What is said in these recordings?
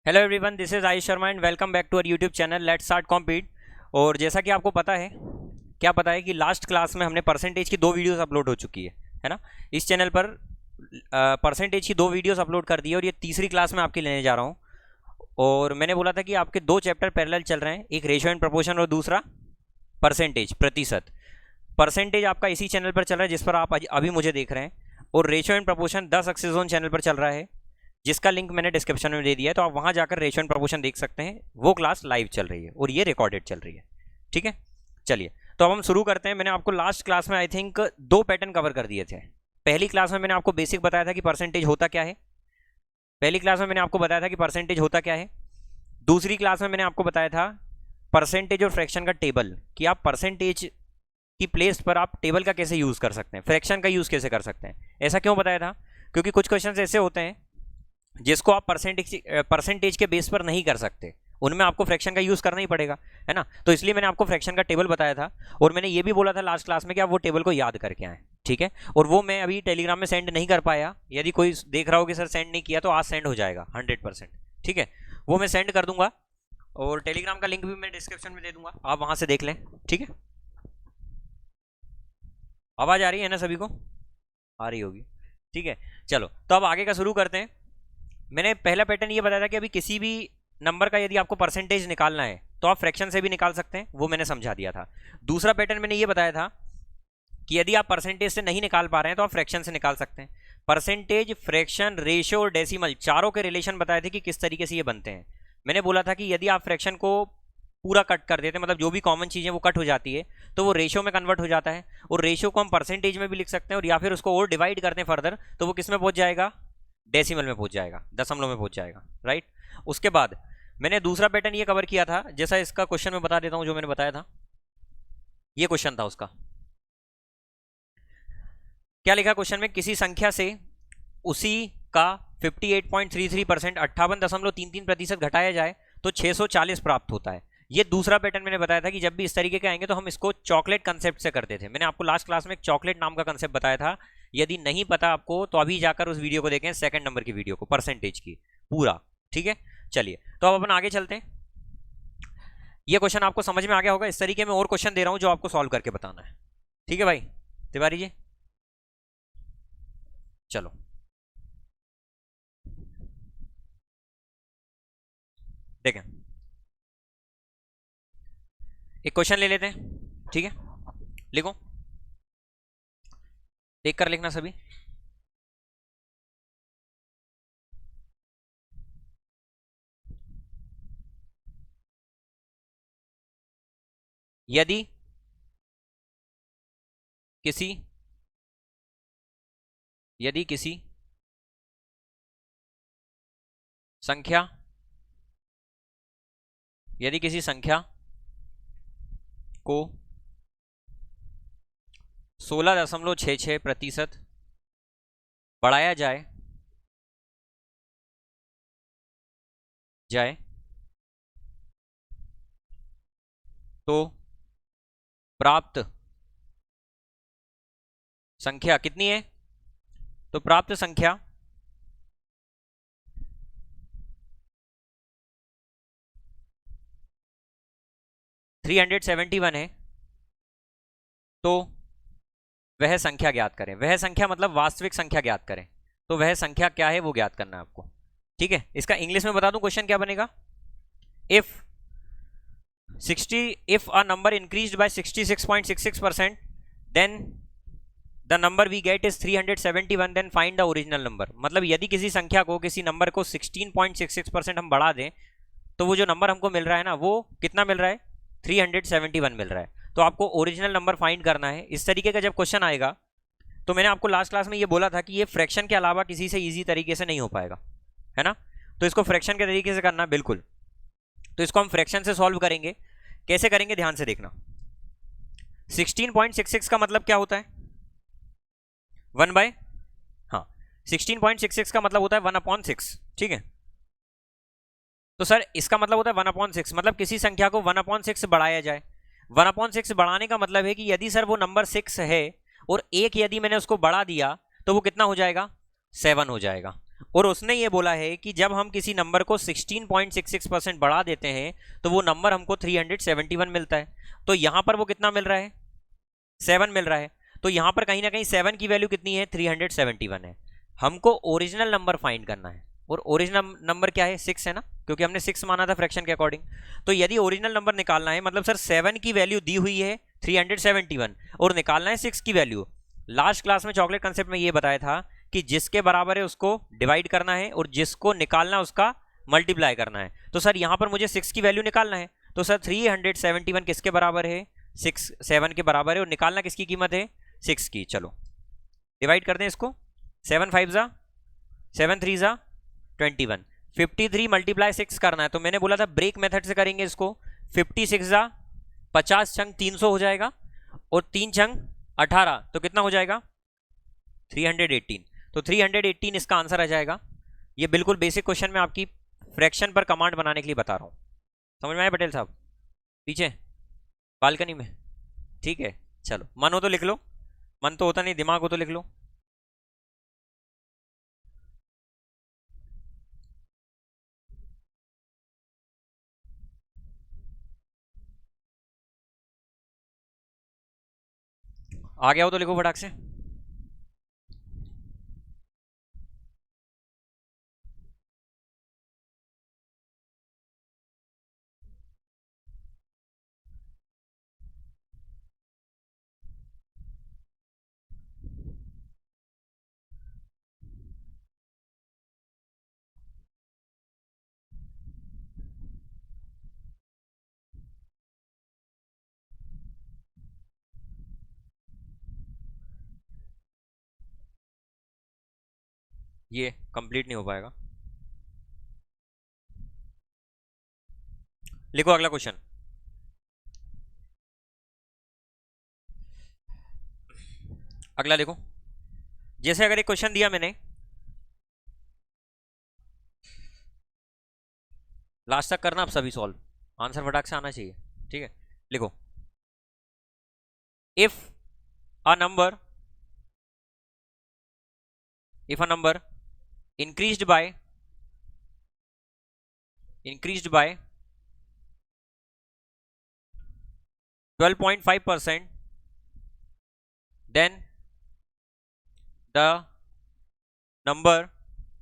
Hello everyone, this is Ayush Sharma and welcome back to our YouTube channel let's start compete. और जैसा कि आपको पता है, क्या पता है कि लास्ट क्लास में हमने परसेंटेज की 2 वीडियोस अपलोड हो चुकी है ना। इस चैनल पर परसेंटेज की 2 वीडियोस अपलोड कर दी है और ये तीसरी क्लास में आपकी लेने जा रहा हूँ। और मैंने बोला था कि आपके 2 चैप्टर पैरेलल चल रहे हैं, एक रेशियो एंड प्रोपोर्शन और दूसरा परसेंटेज, प्रतिशत। परसेंटेज आपका इसी चैनल पर चल रहा है जिस पर आप अभी मुझे देख रहे हैं, और ratio and proportion 10 success zone channel पर चल रहा है, जिसका लिंक मैंने डिस्क्रिप्शन में दे दिया है। तो आप वहां जाकर रेशियो एंड प्रोपोर्शन देख सकते हैं। वो क्लास लाइव चल रही है और ये रिकॉर्डेड चल रही है। ठीक है, चलिए तो अब हम शुरू करते हैं। मैंने आपको लास्ट क्लास में आई थिंक 2 पैटर्न कवर कर दिए थे। पहली क्लास में मैंने आपको बेसिक बताया था कि परसेंटेज होता क्या है। पहली क्लास में मैंने आपको बताया था कि परसेंटेज होता क्या है। दूसरी क्लास में मैंने आपको बताया था परसेंटेज और फ्रैक्शन का टेबल, कि आप परसेंटेज की प्लेस पर आप टेबल का कैसे यूज कर सकते हैं, फ्रैक्शन का यूज कैसे कर सकते हैं। ऐसा क्यों बताया था? क्योंकि कुछ क्वेश्चन ऐसे होते हैं जिसको आप परसेंटेज के बेस पर नहीं कर सकते, उनमें आपको फ्रैक्शन का यूज करना ही पड़ेगा, है ना। तो इसलिए मैंने आपको फ्रैक्शन का टेबल बताया था, और मैंने ये भी बोला था लास्ट क्लास में कि आप वो टेबल को याद करके आए। ठीक है, और वो मैं अभी टेलीग्राम में सेंड नहीं कर पाया। यदि कोई देख रहा हो कि सर सेंड नहीं किया, तो आज सेंड हो जाएगा 100%। ठीक है, वो मैं सेंड कर दूंगा, और टेलीग्राम का लिंक भी मैं डिस्क्रिप्शन में दे दूंगा, आप वहां से देख लें। ठीक है, आवाज आ रही है ना सभी को? आ रही होगी। ठीक है, चलो तो अब आगे का शुरू करते हैं। मैंने पहला पैटर्न ये बताया था कि अभी किसी भी नंबर का यदि आपको परसेंटेज निकालना है तो आप फ्रैक्शन से भी निकाल सकते हैं, वो मैंने समझा दिया था। दूसरा पैटर्न मैंने ये बताया था कि यदि आप परसेंटेज से नहीं निकाल पा रहे हैं तो आप फ्रैक्शन से निकाल सकते हैं। परसेंटेज, फ्रैक्शन, रेशियो और डेसिमल, चारों के रिलेशन बताए थे कि किस तरीके से ये बनते हैं। मैंने बोला था कि यदि आप फ्रैक्शन को पूरा कट कर देते हैं, मतलब जो भी कॉमन चीज़ें वो कट हो जाती है, तो वो रेशियो में कन्वर्ट हो जाता है, और रेशियो को हम परसेंटेज में भी लिख सकते हैं, और या फिर उसको और डिवाइड करते हैं फर्दर, तो वो किस में पहुंच जाएगा? डेसिमल में पहुंच जाएगा, दशमलव में पहुंच जाएगा। राइट, उसके बाद मैंने दूसरा पैटर्न ये कवर किया था, जैसा इसका क्वेश्चन मैं बता देता हूं जो मैंने बताया था। ये क्वेश्चन था उसका, क्या लिखा क्वेश्चन में? किसी संख्या से उसी का 58.33%, 58.33% घटाया जाए तो 640 प्राप्त होता है। ये दूसरा पैटर्न मैंने बताया था कि जब भी इस तरीके के आएंगे तो हम इसको चॉकलेट कंसेप्ट से करते थे। मैंने आपको लास्ट क्लास में एक चॉकलेट नाम का कंसेप्ट बताया था। यदि नहीं पता आपको तो अभी जाकर उस वीडियो को देखें, सेकंड नंबर की वीडियो को, परसेंटेज की पूरा। ठीक है, चलिए तो अब अपन आगे चलते हैं। ये क्वेश्चन आपको समझ में आ गया होगा। इस तरीके में और क्वेश्चन दे रहा हूं जो आपको सॉल्व करके बताना है। ठीक है भाई तिवारी जी, चलो देखें, एक क्वेश्चन ले लेते हैं। ठीक है, लिखो, देख कर लिखना सभी। यदि किसी यदि किसी संख्या यदि किसी संख्या को 16.66% बढ़ाया जाए तो प्राप्त संख्या कितनी है? तो प्राप्त संख्या 371 है। तो वह संख्या ज्ञात करें। वह संख्या मतलब वास्तविक संख्या ज्ञात करें। तो वह संख्या क्या है वो ज्ञात करना है आपको। ठीक है, इसका इंग्लिश में बता दूं क्वेश्चन क्या बनेगा। If a number increased by 66.66%, then the number we get is 371, then find the original number। मतलब यदि किसी संख्या को, किसी नंबर को 16.66% हम बढ़ा दें, तो वो जो नंबर हमको मिल रहा है ना, वो कितना मिल रहा है? 371 मिल रहा है। तो आपको ओरिजिनल नंबर फाइंड करना है। इस तरीके का जब क्वेश्चन आएगा, तो मैंने आपको लास्ट क्लास में ये बोला था कि ये फ्रैक्शन के अलावा किसी से इजी तरीके से नहीं हो पाएगा, है ना। तो इसको फ्रैक्शन के तरीके से करना, बिल्कुल। तो इसको हम फ्रैक्शन से सॉल्व करेंगे। कैसे करेंगे ध्यान से देखना। 16.66 का मतलब क्या होता है? 1 बाय, हाँ, 16.66 का मतलब होता है 1/6। ठीक है, तो सर इसका मतलब होता है 1/6, मतलब किसी संख्या को 1/6 बढ़ाया जाए। 1/6 बढ़ाने का मतलब है कि यदि सर वो नंबर 6 है और एक यदि मैंने उसको बढ़ा दिया, तो वो कितना हो जाएगा? 7 हो जाएगा। और उसने ये बोला है कि जब हम किसी नंबर को 16.66% बढ़ा देते हैं तो वो नंबर हमको 371 मिलता है। तो यहां पर वो कितना मिल रहा है, 7 मिल रहा है। तो यहां पर कहीं ना कहीं 7 की वैल्यू कितनी है, 371 है। हमको ओरिजिनल नंबर फाइंड करना है, और ओरिजिनल नंबर क्या है, 6 है ना, क्योंकि हमने 6 माना था फ्रैक्शन के अकॉर्डिंग। तो यदि ओरिजिनल नंबर निकालना है, मतलब सर 7 की वैल्यू दी हुई है 371 और निकालना है 6 की वैल्यू। लास्ट क्लास में चॉकलेट कंसेप्ट में ये बताया था कि जिसके बराबर है उसको डिवाइड करना है और जिसको निकालना है उसका मल्टीप्लाई करना है। तो सर यहां पर मुझे 6 की वैल्यू निकालना है, तो सर 371 किसके बराबर है, 7 के बराबर है, और निकालना किसकी कीमत है, 6 की। चलो डिवाइड कर दें इसको, 7 5 जा 7 3 जा 21, 53 मल्टीप्लाई 6 करना है। तो मैंने बोला था ब्रेक मेथड से करेंगे इसको। 56 जा 50 छंग 300 हो जाएगा, और 3 छंग 18, तो कितना हो जाएगा, 318। तो 318 इसका आंसर आ जाएगा। ये बिल्कुल बेसिक क्वेश्चन में आपकी फ्रैक्शन पर कमांड बनाने के लिए बता रहा हूं। समझ में आया पटेल साहब, पीछे बालकनी में, ठीक है। चलो मन हो तो लिख लो, मन तो होता नहीं, दिमाग हो तो लिख लो। आ गया हो तो लिखो फटाक से। ये कंप्लीट नहीं हो पाएगा। लिखो अगला क्वेश्चन। अगला देखो, जैसे अगर एक क्वेश्चन दिया मैंने, लास्ट तक करना आप सभी सॉल्व, आंसर फटाक से आना चाहिए, ठीक है। लिखो, if a number increased by 12.5%, then the number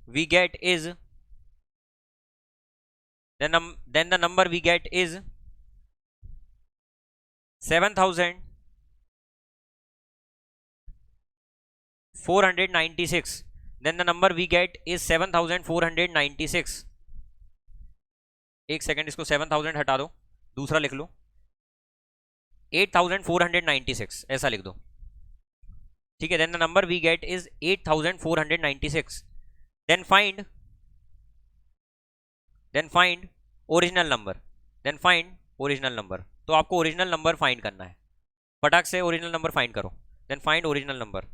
we get is then the number we get is 7,496. then the number we get is 7,496। एक सेकंड, इसको 7,000 हटा दो, दूसरा लिख लो 8,496, ऐसा लिख दो, ठीक है। Then the number we get is 8,496। Then find original number. तो आपको ओरिजिनल नंबर फाइंड करना है, फटाक से ओरिजिनल नंबर फाइंड करो। Then find original number.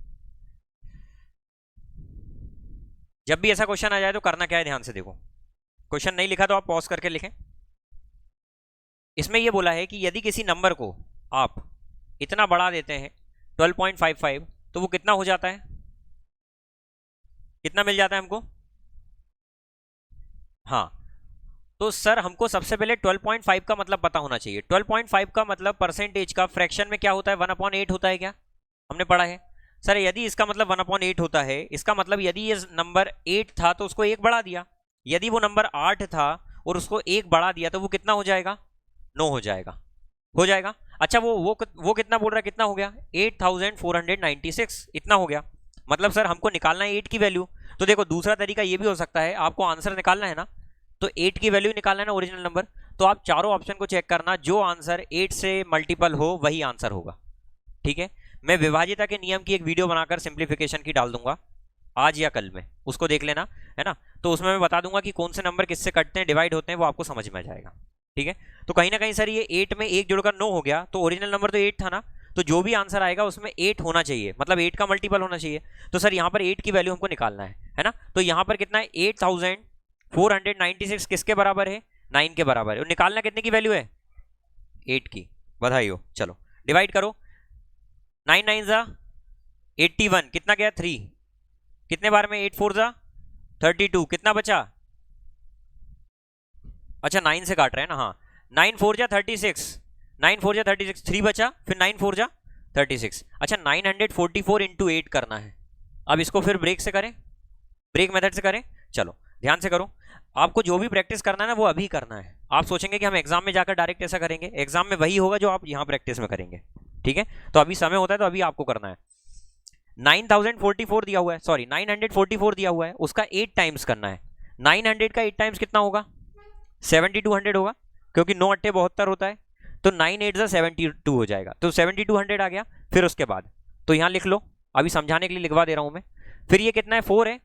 जब भी ऐसा क्वेश्चन आ जाए तो करना क्या है, ध्यान से देखो। क्वेश्चन नहीं लिखा तो आप पॉज करके लिखें। इसमें यह बोला है कि यदि किसी नंबर को आप इतना बढ़ा देते हैं 12.55, तो वो कितना हो जाता है, कितना मिल जाता है हमको। हाँ, तो सर हमको सबसे पहले 12.5 का मतलब पता होना चाहिए। 12.5 का मतलब परसेंटेज का फ्रैक्शन में क्या होता है, 1/8 होता है, क्या हमने पढ़ा है। सर यदि इसका मतलब 1/8 होता है, इसका मतलब यदि ये नंबर 8 था तो उसको 1 बढ़ा दिया, यदि वो नंबर 8 था और उसको 1 बढ़ा दिया तो वो कितना हो जाएगा, 9 हो जाएगा, अच्छा वो कितना बोल रहा है, कितना हो गया, 8,496, इतना हो गया। मतलब सर हमको निकालना है 8 की वैल्यू। तो देखो दूसरा तरीका ये भी हो सकता है, आपको आंसर निकालना है ना, तो 8 की वैल्यू निकालना है ना ओरिजिनल नंबर, तो आप चारों ऑप्शन को चेक करना, जो आंसर 8 से मल्टीपल हो वही आंसर होगा, ठीक है। मैं विभाज्यता के नियम की एक वीडियो बनाकर सिंप्लीफिकेशन की डाल दूंगा आज या कल में, उसको देख लेना, है ना। तो उसमें मैं बता दूंगा कि कौन से नंबर किससे कटते हैं, डिवाइड होते हैं, वो आपको समझ में आ जाएगा, ठीक है। तो कहीं ना कहीं सर ये 8 में 1 जोड़कर 9 हो गया, तो ओरिजिनल नंबर तो 8 था ना, तो जो भी आंसर आएगा उसमें 8 होना चाहिए, मतलब 8 का मल्टीपल होना चाहिए। तो सर यहाँ पर 8 की वैल्यू हमको निकालना है ना। तो यहाँ पर कितना है, 8,496 किसके बराबर है, 9 के बराबर है, और निकालना कितने की वैल्यू है, 8 की। बधाई हो। चलो डिवाइड करो, 9 9 जा 81, कितना गया 3, कितने बार में 8 4 जा 32, कितना बचा? अच्छा 9 से काट रहे हैं ना, हाँ 9 4 जा 36, 9 4 जा 36, 3 बचा, फिर 9 4 जा 36। अच्छा 944 इंटू 8 करना है। अब इसको फिर ब्रेक से करें, ब्रेक मेथड से करें। चलो ध्यान से करो, आपको जो भी प्रैक्टिस करना है ना वो अभी करना है। आप सोचेंगे कि हम एग्जाम में जाकर डायरेक्ट ऐसा करेंगे, एग्जाम में वही होगा जो आप यहाँ प्रैक्टिस में करेंगे, ठीक है? तो अभी समय होता है तो अभी आपको करना है। 9044 दिया हुआ है, सॉरी 944 दिया हुआ है, उसका 8 टाइम्स करना है। 900 का 8 टाइम्स कितना होगा? 7200 होगा, क्योंकि 9 अट्ठे 72 होता है, तो 9 8 72 हो जाएगा, तो 7200 आ गया। फिर उसके बाद तो यहाँ लिख लो, अभी समझाने के लिए लिखवा दे रहा हूँ मैं। फिर ये कितना है? 4 है,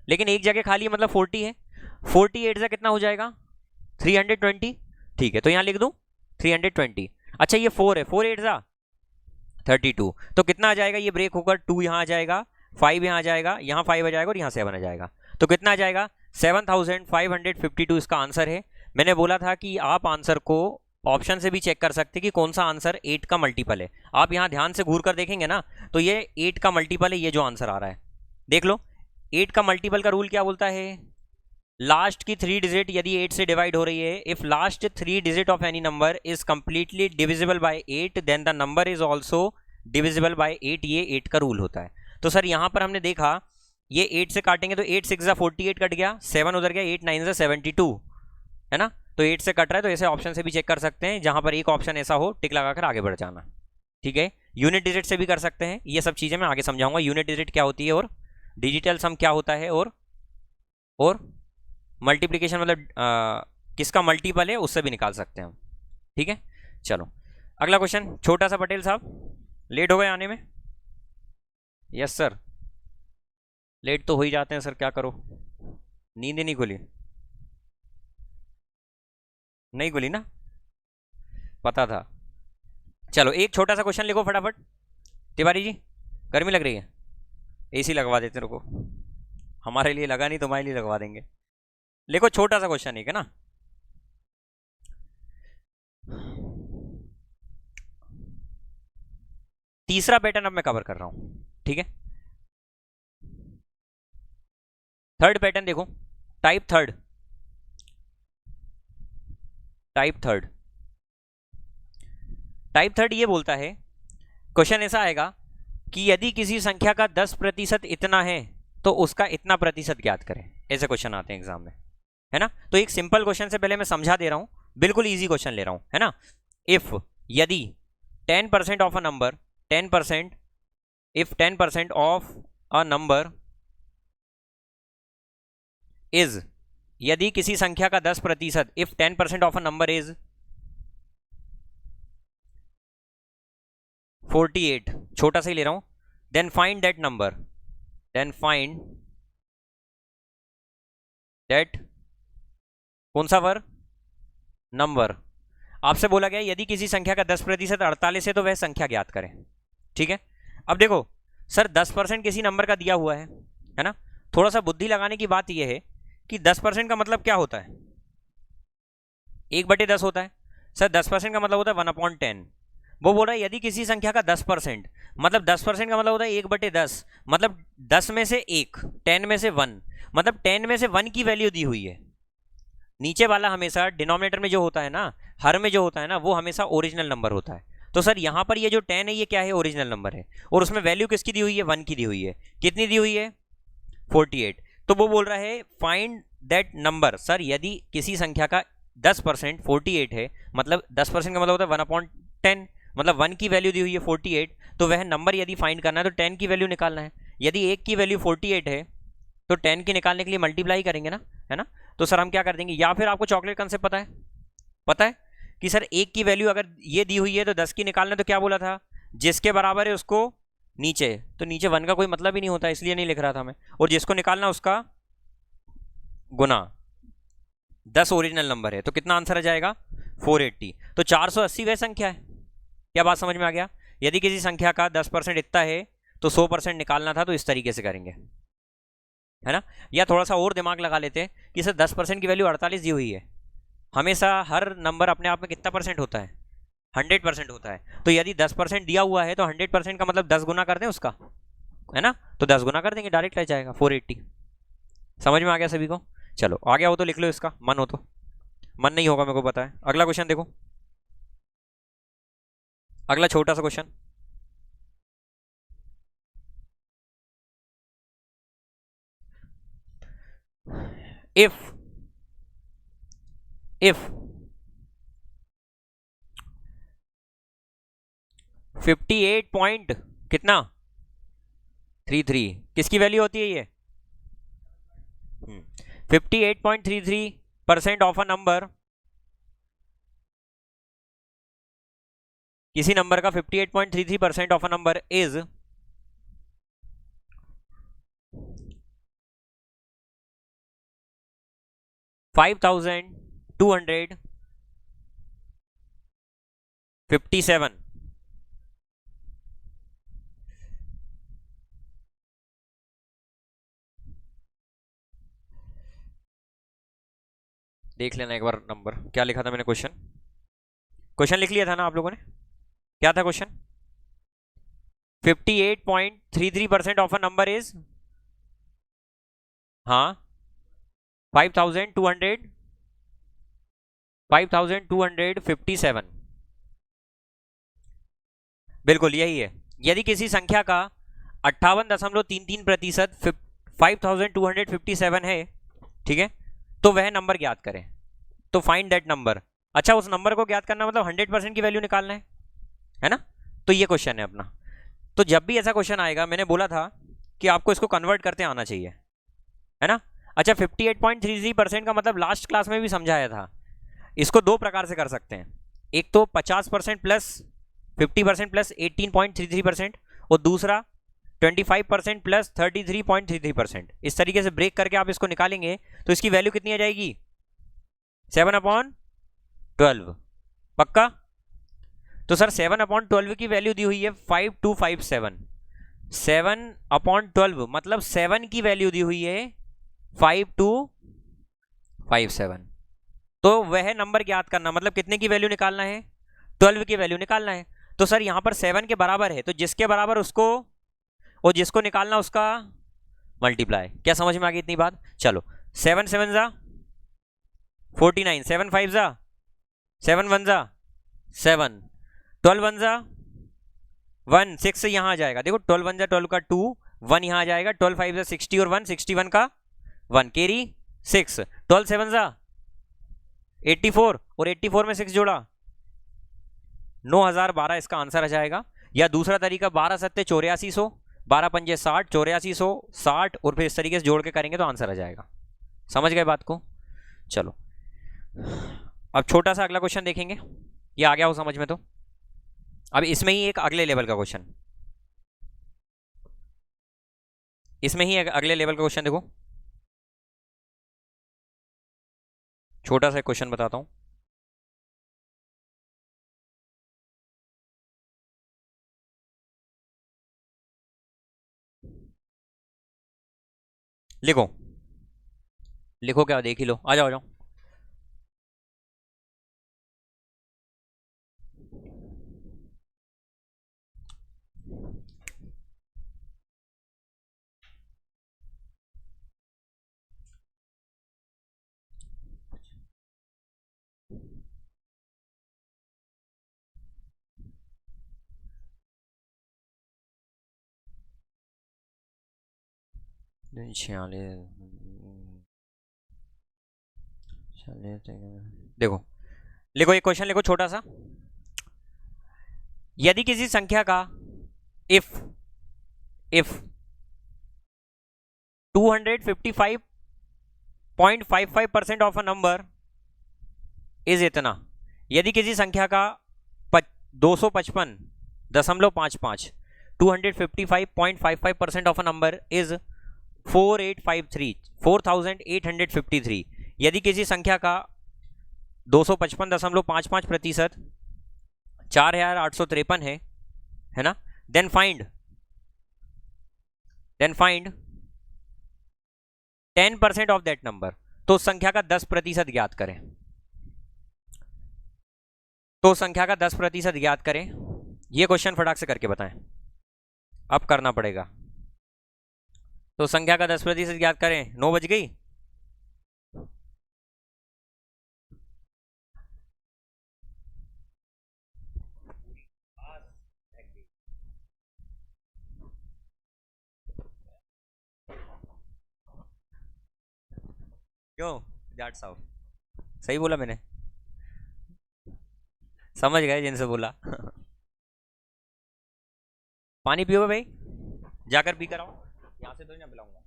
लेकिन एक जगह खाली है, मतलब 40 है। 48 कितना हो जाएगा? 320, ठीक है, तो यहाँ लिख दूँ 320। अच्छा ये 4 है, 4 8 32, तो कितना आ जाएगा? ये ब्रेक होकर 2 यहाँ आ जाएगा, 5 यहाँ आ जाएगा, यहाँ 5 आ जाएगा और यहाँ 7 आ जाएगा, तो कितना आ जाएगा? 7552 इसका आंसर है। मैंने बोला था कि आप आंसर को ऑप्शन से भी चेक कर सकते कि कौन सा आंसर 8 का मल्टीपल है। आप यहाँ ध्यान से घूर कर देखेंगे ना, तो ये 8 का मल्टीपल है, ये जो आंसर आ रहा है देख लो। 8 का मल्टीपल का रूल क्या बोलता है? लास्ट की 3 डिजिट यदि 8 से डिवाइड हो रही है, if last 3 digit of any number is completely divisible by 8 then the number is also divisible by 8, ये 8 का रूल होता है। तो सर यहाँ पर हमने देखा ये 8 से काटेंगे तो 8 6 48 कट गया, 7 उधर गया, 8 9 72 है ना, तो 8 से कट रहा है, तो ऐसे ऑप्शन से भी चेक कर सकते हैं, जहां पर एक ऑप्शन ऐसा हो टिक लगाकर आगे बढ़ जाना, ठीक है? यूनिट डिजिट से भी कर सकते हैं, ये सब चीजें मैं आगे समझाऊंगा, यूनिट डिजिट क्या होती है और डिजिटल सम क्या होता है, और मल्टीप्लीकेशन मतलब किसका मल्टीपल है उससे भी निकाल सकते हैं हम, ठीक है? चलो अगला क्वेश्चन, छोटा सा पटेल साहब लेट हो गए आने में। यस सर, लेट तो हो ही जाते हैं सर, क्या करो, नींद ही नहीं खुली, नहीं खुली ना, पता था। चलो एक छोटा सा क्वेश्चन लिखो फटाफट। तिवारी जी गर्मी लग रही है, एसी लगवा देते रुको, हमारे लिए लगा नहीं, तुम्हारे लिए लगवा देंगे। लिखो छोटा सा क्वेश्चन, एक है ना। तीसरा पैटर्न अब मैं कवर कर रहा हूं, ठीक है? थर्ड पैटर्न देखो, type third, type third, type third ये बोलता है, क्वेश्चन ऐसा आएगा कि यदि किसी संख्या का 10% इतना है तो उसका इतना प्रतिशत ज्ञात करें। ऐसे क्वेश्चन आते हैं एग्जाम में, है ना? तो एक सिंपल क्वेश्चन से पहले मैं समझा दे रहा हूं, बिल्कुल इजी क्वेश्चन ले रहा हूं, है ना? इफ यदि 10% of a number, 10%, if 10% of a number is, यदि किसी संख्या का 10%, if 10% of a number is 48, छोटा सा ही ले रहा हूं, then find that number, then find that, कौन सा वर्ग? नंबर। आपसे बोला गया यदि किसी संख्या का 10% 48 है तो वह संख्या ज्ञात करें, ठीक है? अब देखो सर 10% किसी नंबर का दिया हुआ है ना, थोड़ा सा बुद्धि लगाने की बात यह है कि 10% का मतलब क्या होता है? 1/10 होता है सर, 10% का मतलब होता है 1/10। वो बोल रहा है यदि किसी संख्या का 10%, मतलब 10% का मतलब होता है 1/10, मतलब 10 में से 1, 10 में से 1, मतलब 10 में से 1 की वैल्यू दी हुई है। नीचे वाला हमेशा डिनोमिनेटर में जो होता है ना, हर में जो होता है ना, वो हमेशा ओरिजिनल नंबर होता है। तो सर यहाँ पर ये जो 10 है ये क्या है? ओरिजिनल नंबर है, और उसमें वैल्यू किसकी दी हुई है? 1 की दी हुई है। कितनी दी हुई है? 48। तो वो बोल रहा है फाइंड दैट नंबर। सर यदि किसी संख्या का 10% 48 है, मतलब 10% का मतलब होता है 1/10, मतलब 1 की वैल्यू दी हुई है 48, तो वह नंबर यदि फाइंड करना है तो 10 की वैल्यू निकालना है। यदि 1 की वैल्यू 48 है तो 10 की निकालने के लिए मल्टीप्लाई करेंगे ना, है ना? तो सर हम क्या कर देंगे, या फिर आपको चॉकलेट कंसेप्ट पता है? पता है कि सर 1 की वैल्यू अगर ये दी हुई है तो 10 की निकालना, तो क्या बोला था? जिसके बराबर है उसको नीचे, तो नीचे 1 का कोई मतलब ही नहीं होता, इसलिए नहीं लिख रहा था मैं, और जिसको निकालना उसका गुना। 10 ओरिजिनल नंबर है तो कितना आंसर आ जाएगा? 480। तो 480 वह संख्या है। क्या बात समझ में आ गया? यदि किसी संख्या का 10% इतना है तो 100% निकालना था, तो इस तरीके से करेंगे, है ना? या थोड़ा सा और दिमाग लगा लेते हैं कि सर 10% की वैल्यू 48 दी हुई है, हमेशा हर नंबर अपने आप में कितना परसेंट होता है? 100% होता है। तो यदि 10% दिया हुआ है तो 100% का मतलब 10 गुना कर दें उसका, है ना? तो 10 गुना कर देंगे, डायरेक्ट रह जाएगा 480। समझ में आ गया सभी को? चलो आ गया हो तो लिख लो इसका, मन हो तो। मन नहीं होगा मेरे को पता है। अगला क्वेश्चन देखो, अगला छोटा सा क्वेश्चन। इफ 58 पॉइंट कितना 33, किसकी वैल्यू होती है ये? 58.33% ऑफ अ नंबर, किसी नंबर का 58.33% ऑफ अ नंबर इज 5257। देख लेना एक बार नंबर क्या लिखा था मैंने। क्वेश्चन क्वेश्चन लिख लिया था ना आप लोगों ने? क्या था question? 58.33% of a number is, हाँ, 5257। बिल्कुल यही है। यदि किसी संख्या का 58.33% 5257 है, ठीक है, तो वह नंबर ज्ञात करें। तो फाइंड दैट नंबर। अच्छा, उस नंबर को ज्ञात करना मतलब 100% की वैल्यू निकालना है ना? तो ये क्वेश्चन है अपना। तो जब भी ऐसा क्वेश्चन आएगा, मैंने बोला था कि आपको इसको कन्वर्ट करते आना चाहिए, है ना? अच्छा, 58.33% का मतलब लास्ट क्लास में भी समझाया था। इसको दो प्रकार से कर सकते हैं, एक तो 50% प्लस 50% प्लस 18.33%, और दूसरा 25% प्लस 33.33%। इस तरीके से ब्रेक करके आप इसको निकालेंगे तो इसकी वैल्यू कितनी आ जाएगी? 7/12। पक्का? तो सर 7/12 की वैल्यू दी हुई है 5257। 7/12 मतलब 7 की वैल्यू दी हुई है 5257। तो वह नंबर ज्ञात करना मतलब कितने की वैल्यू निकालना है? 12 की वैल्यू निकालना है। तो सर यहां पर 7 के बराबर है, तो जिसके बराबर उसको, और जिसको निकालना उसका मल्टीप्लाई। क्या समझ में आ गई इतनी बात? चलो, 7 7 जा 49, 7 5 जा 7 1 जा 7, 12 1 जा 1, 6 यहाँ आ जाएगा। देखो 12 1 जा 12 का 2, 1 यहाँ आ जाएगा। 12 5 जा 60 और 1, 61 का 1 कैरी 6। 12 7 जा 84 और 84 में 6 जोड़ा 9012 इसका आंसर आ जाएगा। या दूसरा तरीका 12 सत्ते 8400, 12 पंजे 60, 8460 और फिर इस तरीके से जोड़ के करेंगे तो आंसर आ जाएगा। समझ गए बात को? चलो अब छोटा सा अगला क्वेश्चन देखेंगे, ये आ गया हो समझ में तो। अब इसमें ही एक अगले लेवल का क्वेश्चन, इसमें ही एक अगले लेवल का क्वेश्चन देखो, छोटा सा क्वेश्चन बताता हूं। लिखो लिखो, क्या देख ही लो, आ जाओ आ जाओ। देखो, लिखो एक क्वेश्चन लिखो छोटा सा। यदि किसी संख्या का if if 255.55% of a number is इतना, यदि किसी संख्या का 255.55 255.55% ऑफ अ नंबर इज 4853 यदि किसी संख्या का 255.55% 4853 है ना, then find 10% of that number. तो संख्या का 10% ज्ञात करें। तो संख्या का 10% ज्ञात करें। यह क्वेश्चन फटाक से करके बताएं, अब करना पड़ेगा। तो संख्या का 10% ज्ञात करें। 9 बज गई। क्यों जाट साहब, सही बोला मैंने? समझ गए जिनसे बोला। पानी पियोगे भाई? जाकर पी कर आओ, यहाँ से तो नहीं पिलाऊंगा।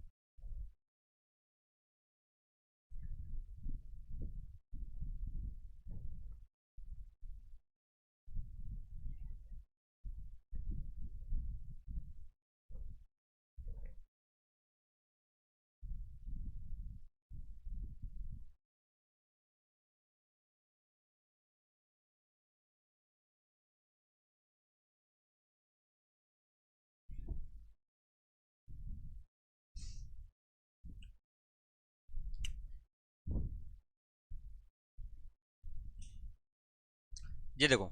ये देखो,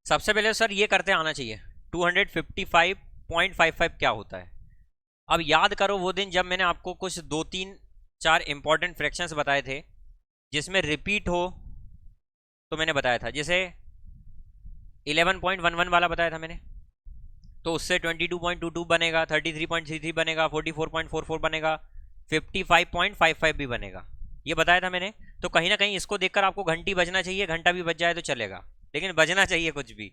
सबसे पहले सर ये करते आना चाहिए 255.55 क्या होता है। अब याद करो वो दिन जब मैंने आपको कुछ 2-3-4 इंपॉर्टेंट फ्रैक्शंस बताए थे जिसमें रिपीट हो, तो मैंने बताया था, जैसे 11.11 वाला बताया था मैंने, तो उससे 22.22 बनेगा, 33.33 बनेगा, 44.44 बनेगा, 55.55 भी बनेगा, ये बताया था मैंने। तो कहीं ना कहीं इसको देखकर आपको घंटी बजना चाहिए, घंटा भी बज जाए तो चलेगा, लेकिन बजना चाहिए कुछ भी,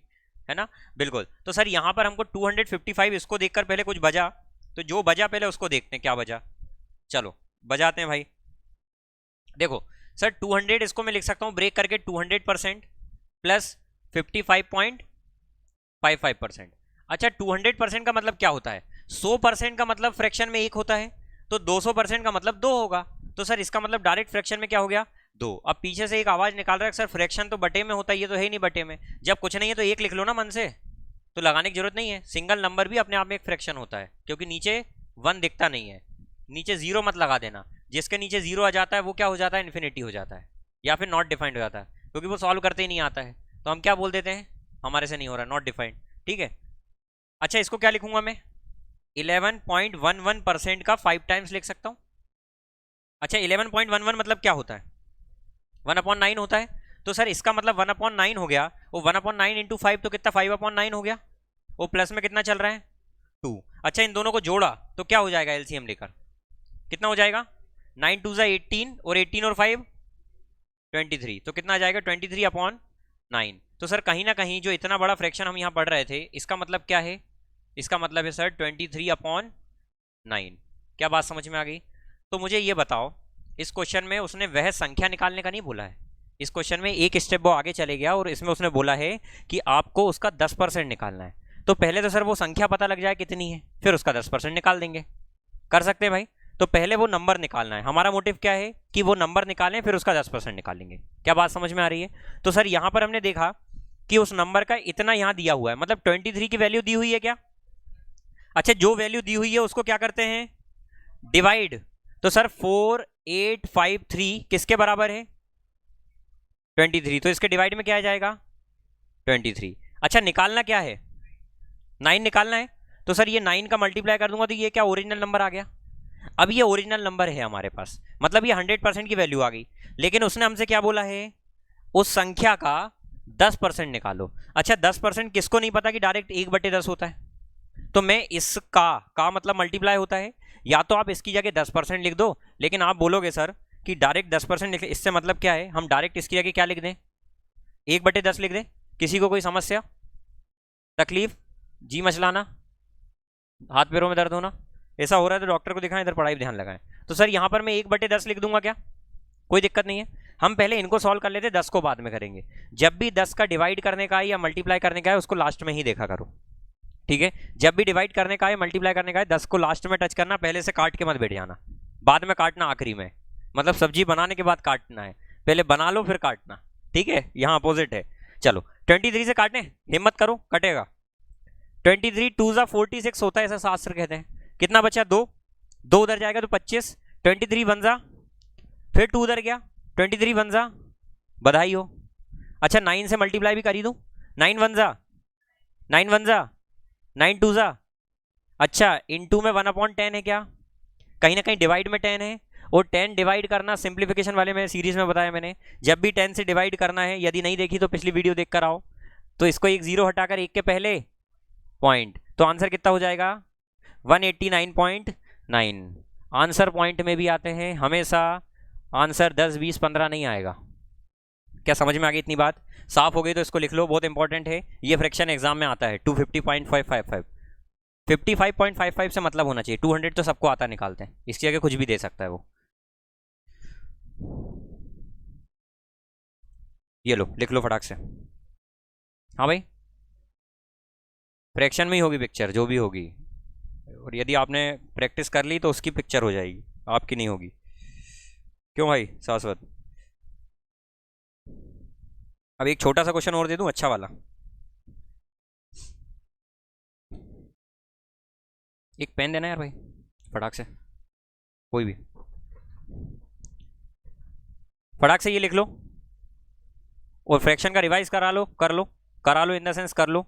है ना? बिल्कुल। तो सर यहाँ पर हमको 255 इसको देखकर पहले कुछ बजा, तो जो बजा पहले उसको देखते हैं क्या बजा। चलो बजाते हैं भाई। देखो सर 200 इसको मैं लिख सकता हूँ ब्रेक करके 200% प्लस 55.55%। अच्छा 200% का मतलब क्या होता है? 100% का मतलब फ्रैक्शन में 1 होता है, तो 200% का मतलब 2 होगा। तो सर इसका मतलब डायरेक्ट फ्रैक्शन में क्या हो गया? 2। अब पीछे से एक आवाज निकाल रहा है सर फ्रैक्शन तो बटे में होता है, ये तो है ही नहीं बटे में। जब कुछ नहीं है तो 1 लिख लो ना मन से, तो लगाने की जरूरत नहीं है। सिंगल नंबर भी अपने आप में एक फ्रैक्शन होता है, क्योंकि नीचे 1 दिखता नहीं है। नीचे 0 मत लगा देना, जिसके नीचे 0 आ जाता है वो क्या हो जाता है? इन्फिनिटी हो जाता है, या फिर नॉट डिफाइंड हो जाता है, क्योंकि वो सॉल्व करते ही नहीं आता है। तो हम क्या बोल देते हैं? हमारे से नहीं हो रहा, नॉट डिफाइंड। ठीक है। अच्छा इसको क्या लिखूंगा मैं? 11.11% का 5 टाइम्स लिख सकता हूं। अच्छा 11.11 मतलब क्या होता है? 1/9 होता है। तो सर इसका मतलब 1/9 हो गया, वो 1/9 इंटू 5 तो कितना? 5/9 हो गया। वो प्लस में कितना चल रहा है? 2। अच्छा इन दोनों को जोड़ा तो क्या हो जाएगा? एलसीएम लेकर कितना हो जाएगा? 9 2 18 और 18 और 5 23, तो कितना आ जाएगा? 23/9। तो सर कहीं ना कहीं जो इतना बड़ा फ्रैक्शन हम यहाँ पढ़ रहे थे, इसका मतलब क्या है? इसका मतलब है सर 23/9। क्या बात समझ में आ गई? तो मुझे ये बताओ, इस क्वेश्चन में उसने वह संख्या निकालने का नहीं बोला है। इस क्वेश्चन में एक स्टेप वो आगे चले गया और इसमें उसने बोला है कि आपको उसका 10% निकालना है। तो पहले तो सर वो संख्या पता लग जाए कितनी है, फिर उसका 10% निकाल देंगे। कर सकते हैं भाई? तो पहले वो नंबर निकालना है। हमारा मोटिव क्या है कि वो नंबर निकालें, फिर उसका 10% निकालेंगे। क्या बात समझ में आ रही है? तो सर यहां पर हमने देखा कि उस नंबर का इतना यहां दिया हुआ है, मतलब 23 की वैल्यू दी हुई है क्या? अच्छा जो वैल्यू दी हुई है उसको क्या करते हैं? डिवाइड। तो सर 4853 किसके बराबर है? 23। तो इसके डिवाइड में क्या आ जाएगा? 23। अच्छा निकालना क्या है? 9 निकालना है। तो सर ये 9 का मल्टीप्लाई कर दूंगा तो ये क्या ओरिजिनल नंबर आ गया। अब ये ओरिजिनल नंबर है हमारे पास, मतलब ये 100% की वैल्यू आ गई। लेकिन उसने हमसे क्या बोला है? उस संख्या का 10% निकालो। अच्छा 10% किसको नहीं पता कि डायरेक्ट 1/10 होता है? तो मैं इसका का मतलब मल्टीप्लाई होता है, या तो आप इसकी जगह 10% लिख दो, लेकिन आप बोलोगे सर कि डायरेक्ट 10% लिख, इससे मतलब क्या है? हम डायरेक्ट इसकी जगह क्या लिख दें? 1/10 लिख दें। किसी को कोई समस्या तकलीफ, जी मचलाना, हाथ पैरों में दर्द होना, ऐसा हो रहा है तो डॉक्टर को दिखाएं, इधर पढ़ाई ध्यान लगाएं। तो सर यहाँ पर मैं 1/10 लिख दूंगा, क्या कोई दिक्कत नहीं है? हम पहले इनको सॉल्व कर लेते, 10 को बाद में करेंगे। जब भी 10 का डिवाइड करने का है या मल्टीप्लाई करने का है उसको लास्ट में ही देखा करो, ठीक है? जब भी डिवाइड करने का है मल्टीप्लाई करने का है 10 को लास्ट में टच करना, पहले से काट के मत बैठ जाना, बाद में काटना आखिरी में, मतलब सब्जी बनाने के बाद काटना है, पहले बना लो फिर काटना, ठीक है? यहाँ अपोजिट है। चलो 23 से काटने हिम्मत करो, कटेगा। 23 2 46 होता है, ऐसा शास्त्र कहते हैं। कितना बचा? 2 2 उधर जाएगा तो 25, 23 बन जा, फिर 2 उधर गया, 23 बन जा, बधाई हो। अच्छा 9 से मल्टीप्लाई भी कर ही दूं, 9 वन जा, 9 वन जा, 9 2 जा, अच्छा, इनटू में 1/10 है क्या? कहीं ना कहीं डिवाइड में 10 है, और 10 डिवाइड करना सिंप्लीफिकेशन वाले में सीरीज में बताया मैंने, जब भी 10 से डिवाइड करना है, यदि नहीं देखी तो पिछली वीडियो देख कर आओ, तो इसको एक जीरो हटाकर एक के पहले पॉइंट, तो आंसर कितना हो जाएगा? 189.9। आंसर पॉइंट में भी आते हैं हमेशा, आंसर 10, 20, 15 नहीं आएगा। क्या समझ में आ गई इतनी बात? साफ हो गई तो इसको लिख लो, बहुत इंपॉर्टेंट है ये, फ्रैक्शन एग्जाम में आता है। 250.555, 55.55 से मतलब होना चाहिए, 200 तो सबको आता निकालते हैं, इसकी जगह कुछ भी दे सकता है वो। ये लो लिख लो फटाक से। हाँ भाई, फ्रैक्शन में ही होगी पिक्चर जो भी होगी, और यदि आपने प्रैक्टिस कर ली तो उसकी पिक्चर हो जाएगी, आपकी नहीं होगी। क्यों भाई शाश्वत? अब एक छोटा सा क्वेश्चन और दे दूं, अच्छा वाला, एक पेन देना यार भाई फटाक से, कोई भी फटाक से ये लिख लो, और फ्रैक्शन का रिवाइज करा लो, करा लो इन द सेंस कर लो।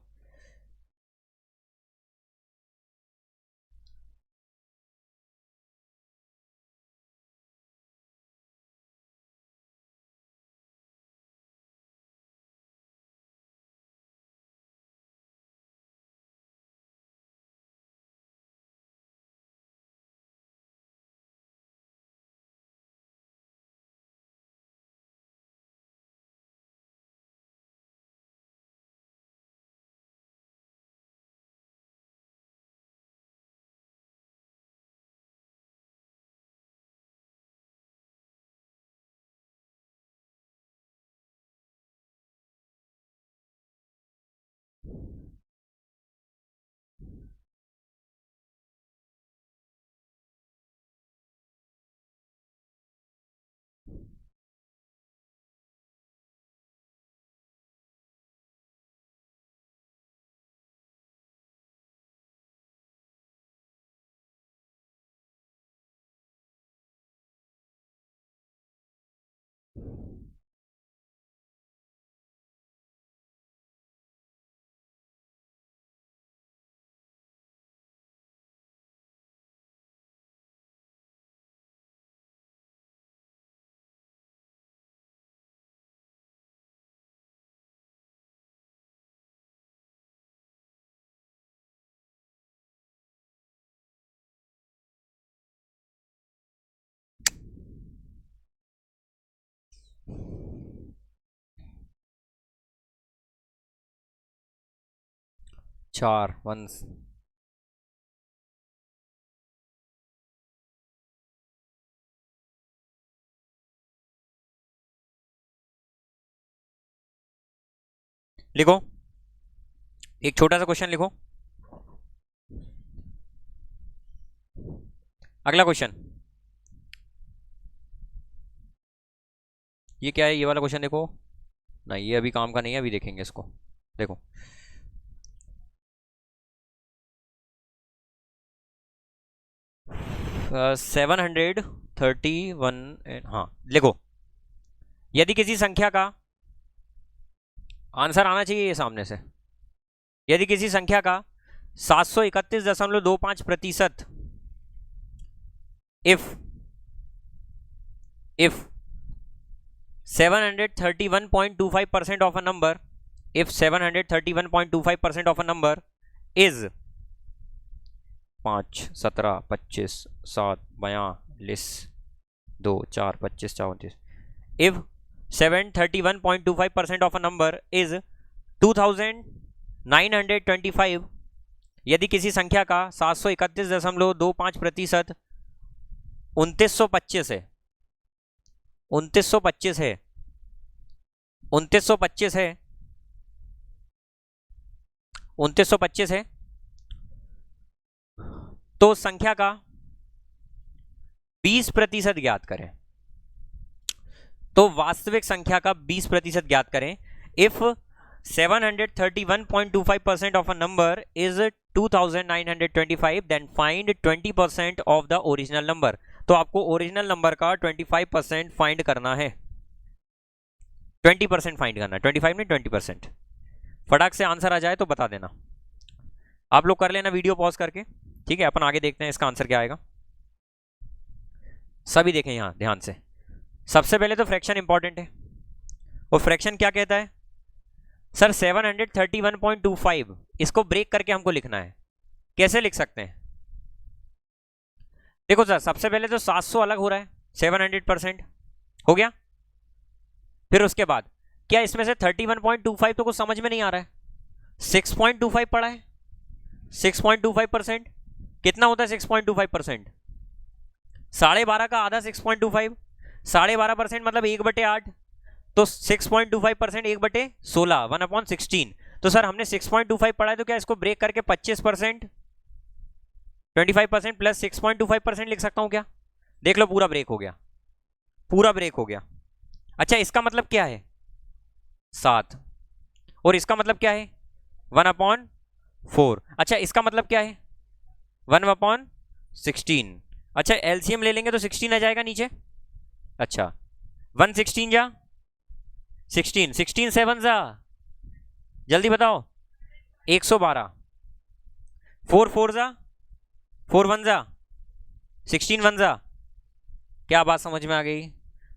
चार वंस, लिखो एक छोटा सा क्वेश्चन लिखो। अगला क्वेश्चन, ये क्या है? ये वाला क्वेश्चन देखो, नहीं ये अभी काम का नहीं है, अभी देखेंगे इसको। देखो 731, हाँ लिखो, यदि किसी संख्या का, आंसर आना चाहिए ये सामने से, यदि किसी संख्या का 731.25%, if 731.25% of a number, if 731.25% of a number is 5, 17, 25, 7, 42, 2, 4, 25, 34, if 731.25% of a number is 2925, यदि किसी संख्या का 731.25% 2925 है, 2925 है, 2925 है, 2925 है, तो संख्या का 20% ज्ञात करें। तो वास्तविक संख्या का 20% ज्ञात करें। If 731.25% of a number is 2925, then find 20% of the original number। तो आपको ओरिजिनल नंबर का 25% फाइंड करना है, 20% फाइंड करना है, 25 नहीं 20%। फटाक से आंसर आ जाए तो बता देना, आप लोग कर लेना वीडियो पॉज करके। ठीक है, अपन आगे देखते हैं इसका आंसर क्या आएगा। सभी देखें यहां ध्यान से। सबसे पहले तो फ्रैक्शन इंपॉर्टेंट है, और फ्रैक्शन क्या कहता है सर 731.25, इसको ब्रेक करके हमको लिखना है। कैसे लिख सकते हैं? देखो सर, सबसे पहले तो 700 अलग हो रहा है, 700% हो गया। फिर उसके बाद क्या इसमें से 31.25 तो कुछ समझ में नहीं आ रहा है। 6.25 पड़ा है, 6.25% कितना होता है 6.25%? 12.5 का आधा 6.25, 12.5% मतलब 1/8, तो 6.25% 1/16, 1/16। तो सर हमने 6.25 पढ़ा है, तो क्या इसको ब्रेक करके 25%, 25% प्लस 6.25% लिख सकता हूं क्या? देख लो, पूरा ब्रेक हो गया, पूरा ब्रेक हो गया। अच्छा, इसका मतलब क्या है 7, और इसका मतलब क्या है 1/4। अच्छा, इसका मतलब क्या है 1/16। अच्छा, एलसीएम ले लेंगे तो 16 आ जाएगा नीचे। अच्छा, 116 जा 16, 16 7 जा, जल्दी बताओ 112, 4 4 जा 4 1 जा 16 1 जा। क्या बात समझ में आ गई?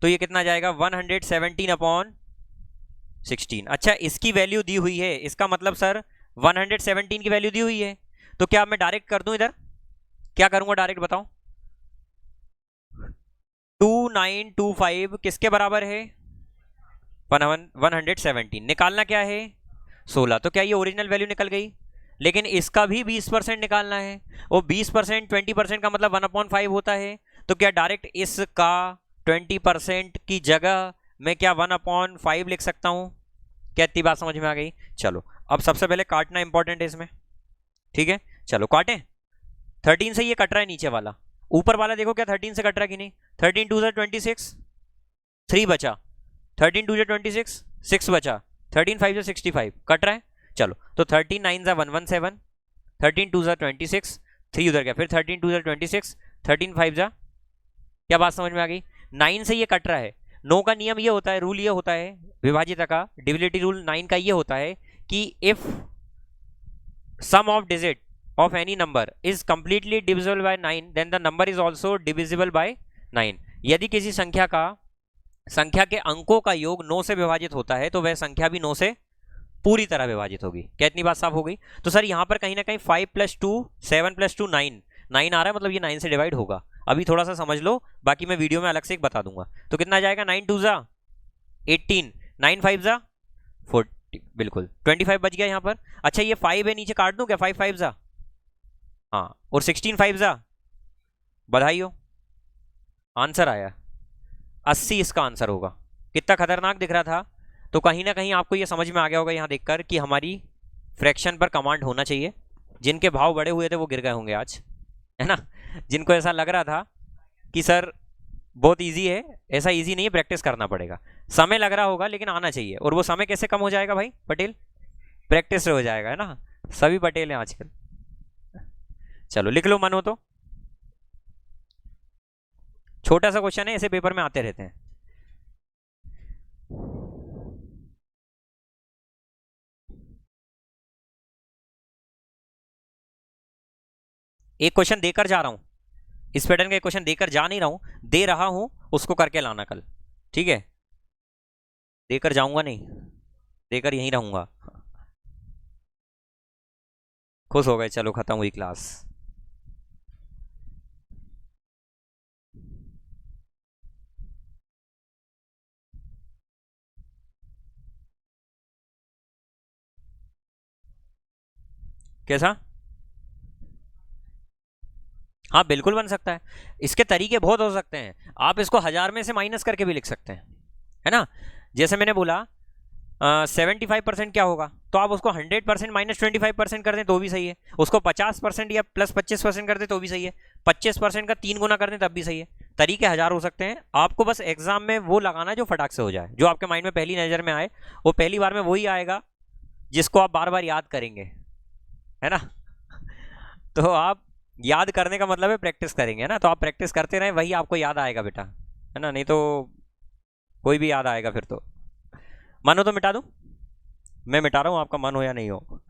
तो ये कितना जाएगा 117/16। अच्छा, इसकी वैल्यू दी हुई है, इसका मतलब सर 117 की वैल्यू दी हुई है, तो क्या मैं डायरेक्ट कर दूं इधर? क्या करूंगा डायरेक्ट बताओ? 2925 किसके बराबर है? 117। निकालना क्या है 16, तो क्या ये ओरिजिनल वैल्यू निकल गई? लेकिन इसका भी 20% निकालना है, और 20% 20% का मतलब 1/5 होता है। तो क्या डायरेक्ट इसका 20% की जगह मैं क्या 1/5 लिख सकता हूं? क्या इतनी बात समझ में आ गई? चलो, अब सबसे पहले काटना इंपॉर्टेंट है इसमें, ठीक है, चलो काटें। 13 से ये कट रहा है नीचे वाला, ऊपर वाला देखो क्या 13 से कट रहा है कि नहीं? 13 2 26, 3 बचा, 13 2 26, 6 बचा, 13 5 65, कट रहा है। चलो, तो 13 9 117, 13 2 26, 3 उधर गया, फिर 13 2 26, 13 5 जा, क्या बात समझ में आ गई? 9 से ये कट रहा है। 9 का नियम ये होता है, रूल ये होता है विभाजित का, डिविजिबिलिटी रूल 9 का ये होता है कि if sum of digit of any number is completely divisible by 9 then the number is also divisible by 9। यदि किसी संख्या के अंकों का योग 9 से विभाजित होता है तो वह संख्या भी 9 से पूरी तरह विभाजित होगी। क्या इतनी बात साफ हो गई? तो सर यहां पर कहीं ना कहीं 5 + 2 7 + 2 9 9 आ रहा है, मतलब ये 9 से डिवाइड होगा। अभी थोड़ा सा समझ लो, बाकी मैं वीडियो में अलग से एक बता दूंगा। तो कितना जाएगा 9 2 जा 18, 9 5 जा 40, बिल्कुल 25 बच गया यहाँ पर। अच्छा, ये 5 है नीचे, काट दूं क्या? 5 5 जा, हाँ, और 16 5 जा, बधाई हो, आंसर आया 80। इसका आंसर होगा। कितना खतरनाक दिख रहा था? तो कहीं ना कहीं आपको ये समझ में आ गया होगा यहाँ देखकर कि हमारी फ्रैक्शन पर कमांड होना चाहिए। जिनके भाव बड़े हुए थे वो गिर गए होंगे आज, है ना? जिनको ऐसा लग रहा था कि सर बहुत इजी है, ऐसा इजी नहीं है, प्रैक्टिस करना पड़ेगा। समय लग रहा होगा लेकिन आना चाहिए। और वो समय कैसे कम हो जाएगा भाई पटेल? प्रैक्टिस से हो जाएगा, है ना? सभी पटेल हैं आजकल। चलो लिख लो, मन हो तो। छोटा सा क्वेश्चन है, ऐसे पेपर में आते रहते हैं। एक क्वेश्चन देकर जा रहा हूं, इस पैटर्न का एक क्वेश्चन देकर जा नहीं रहा हूं, दे रहा हूं, उसको करके लाना कल, ठीक है? देकर जाऊंगा नहीं, देकर यहीं रहूंगा। खुश हो गए, चलो खत्म हुई क्लास। कैसा? हाँ बिल्कुल बन सकता है। इसके तरीके बहुत हो सकते हैं। आप इसको 1000 में से माइनस करके भी लिख सकते हैं, है ना? जैसे मैंने बोला 75% क्या होगा, तो आप उसको 100% माइनस 25% कर दें तो भी सही है। उसको 50% या प्लस 25% कर दें तो भी सही है। 25% का 3 गुना कर दें तब भी सही है। तरीके 1000 हो सकते हैं। आपको बस एग्जाम में वो लगाना जो फटाक से हो जाए, जो आपके माइंड में पहली नज़र में आए। वो पहली बार में वही आएगा जिसको आप बार बार याद करेंगे, है ना? तो आप याद करने का मतलब है प्रैक्टिस करेंगे ना, तो आप प्रैक्टिस करते रहें, वही आपको याद आएगा बेटा, है ना? नहीं तो कोई भी याद आएगा फिर तो। मन हो तो मिटा दूं? मैं मिटा रहा हूं, आपका मन हो या नहीं हो।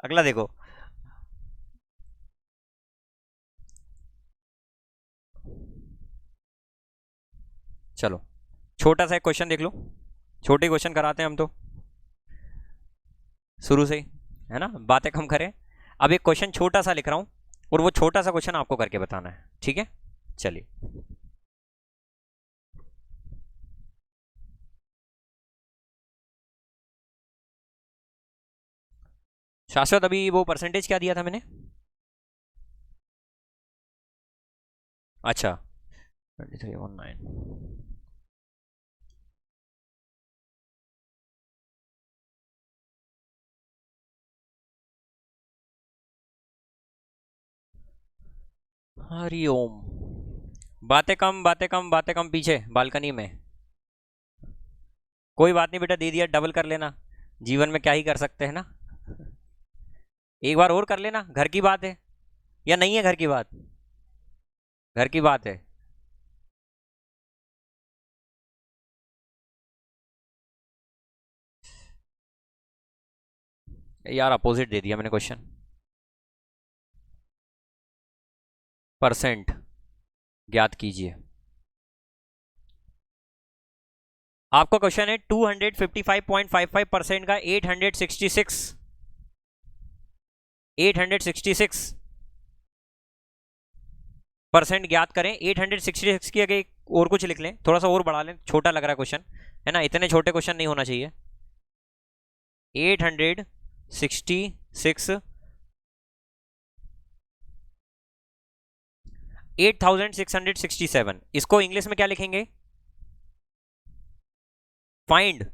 अगला देखो, चलो छोटा सा एक क्वेश्चन देख लो, छोटे क्वेश्चन कराते हैं हम तो शुरू से ही, है ना, बातें कम करें। अब एक क्वेश्चन छोटा सा लिख रहा हूँ और वो छोटा सा क्वेश्चन आपको करके बताना है, ठीक है? चलिए, शाश्वत अभी वो परसेंटेज क्या दिया था मैंने? अच्छा 2319। हरिओम। बातें कम, बातें कम, बातें कम, पीछे बालकनी में। कोई बात नहीं बेटा, दे दिया, डबल कर लेना, जीवन में क्या ही कर सकते हैं ना। एक बार और कर लेना, घर की बात है। या नहीं है घर की बात? घर की बात है। यार अपोजिट दे दिया मैंने क्वेश्चन। परसेंट ज्ञात कीजिए। आपका क्वेश्चन है 255.55% का 866% ज्ञात करें। 866 की अगर और कुछ लिख लें, थोड़ा सा और बढ़ा लें, छोटा लग रहा है क्वेश्चन, है ना, इतने छोटे क्वेश्चन नहीं होना चाहिए। 866 8667, इसको इंग्लिश में क्या लिखेंगे? Find,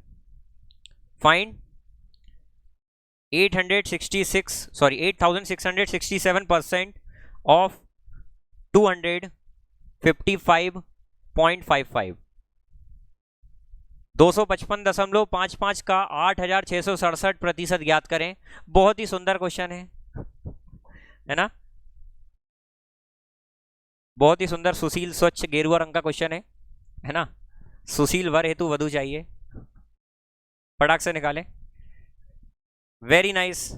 find 866, sorry 8667% of 255.55। 255.55 का 8667% ज्ञात करें। बहुत ही सुंदर क्वेश्चन है ना, बहुत ही सुंदर, सुशील, स्वच्छ, गेरुआ रंग का क्वेश्चन है ना। सुशील वर हेतु वधु चाहिए, फटाक से निकालें। वेरी नाइस,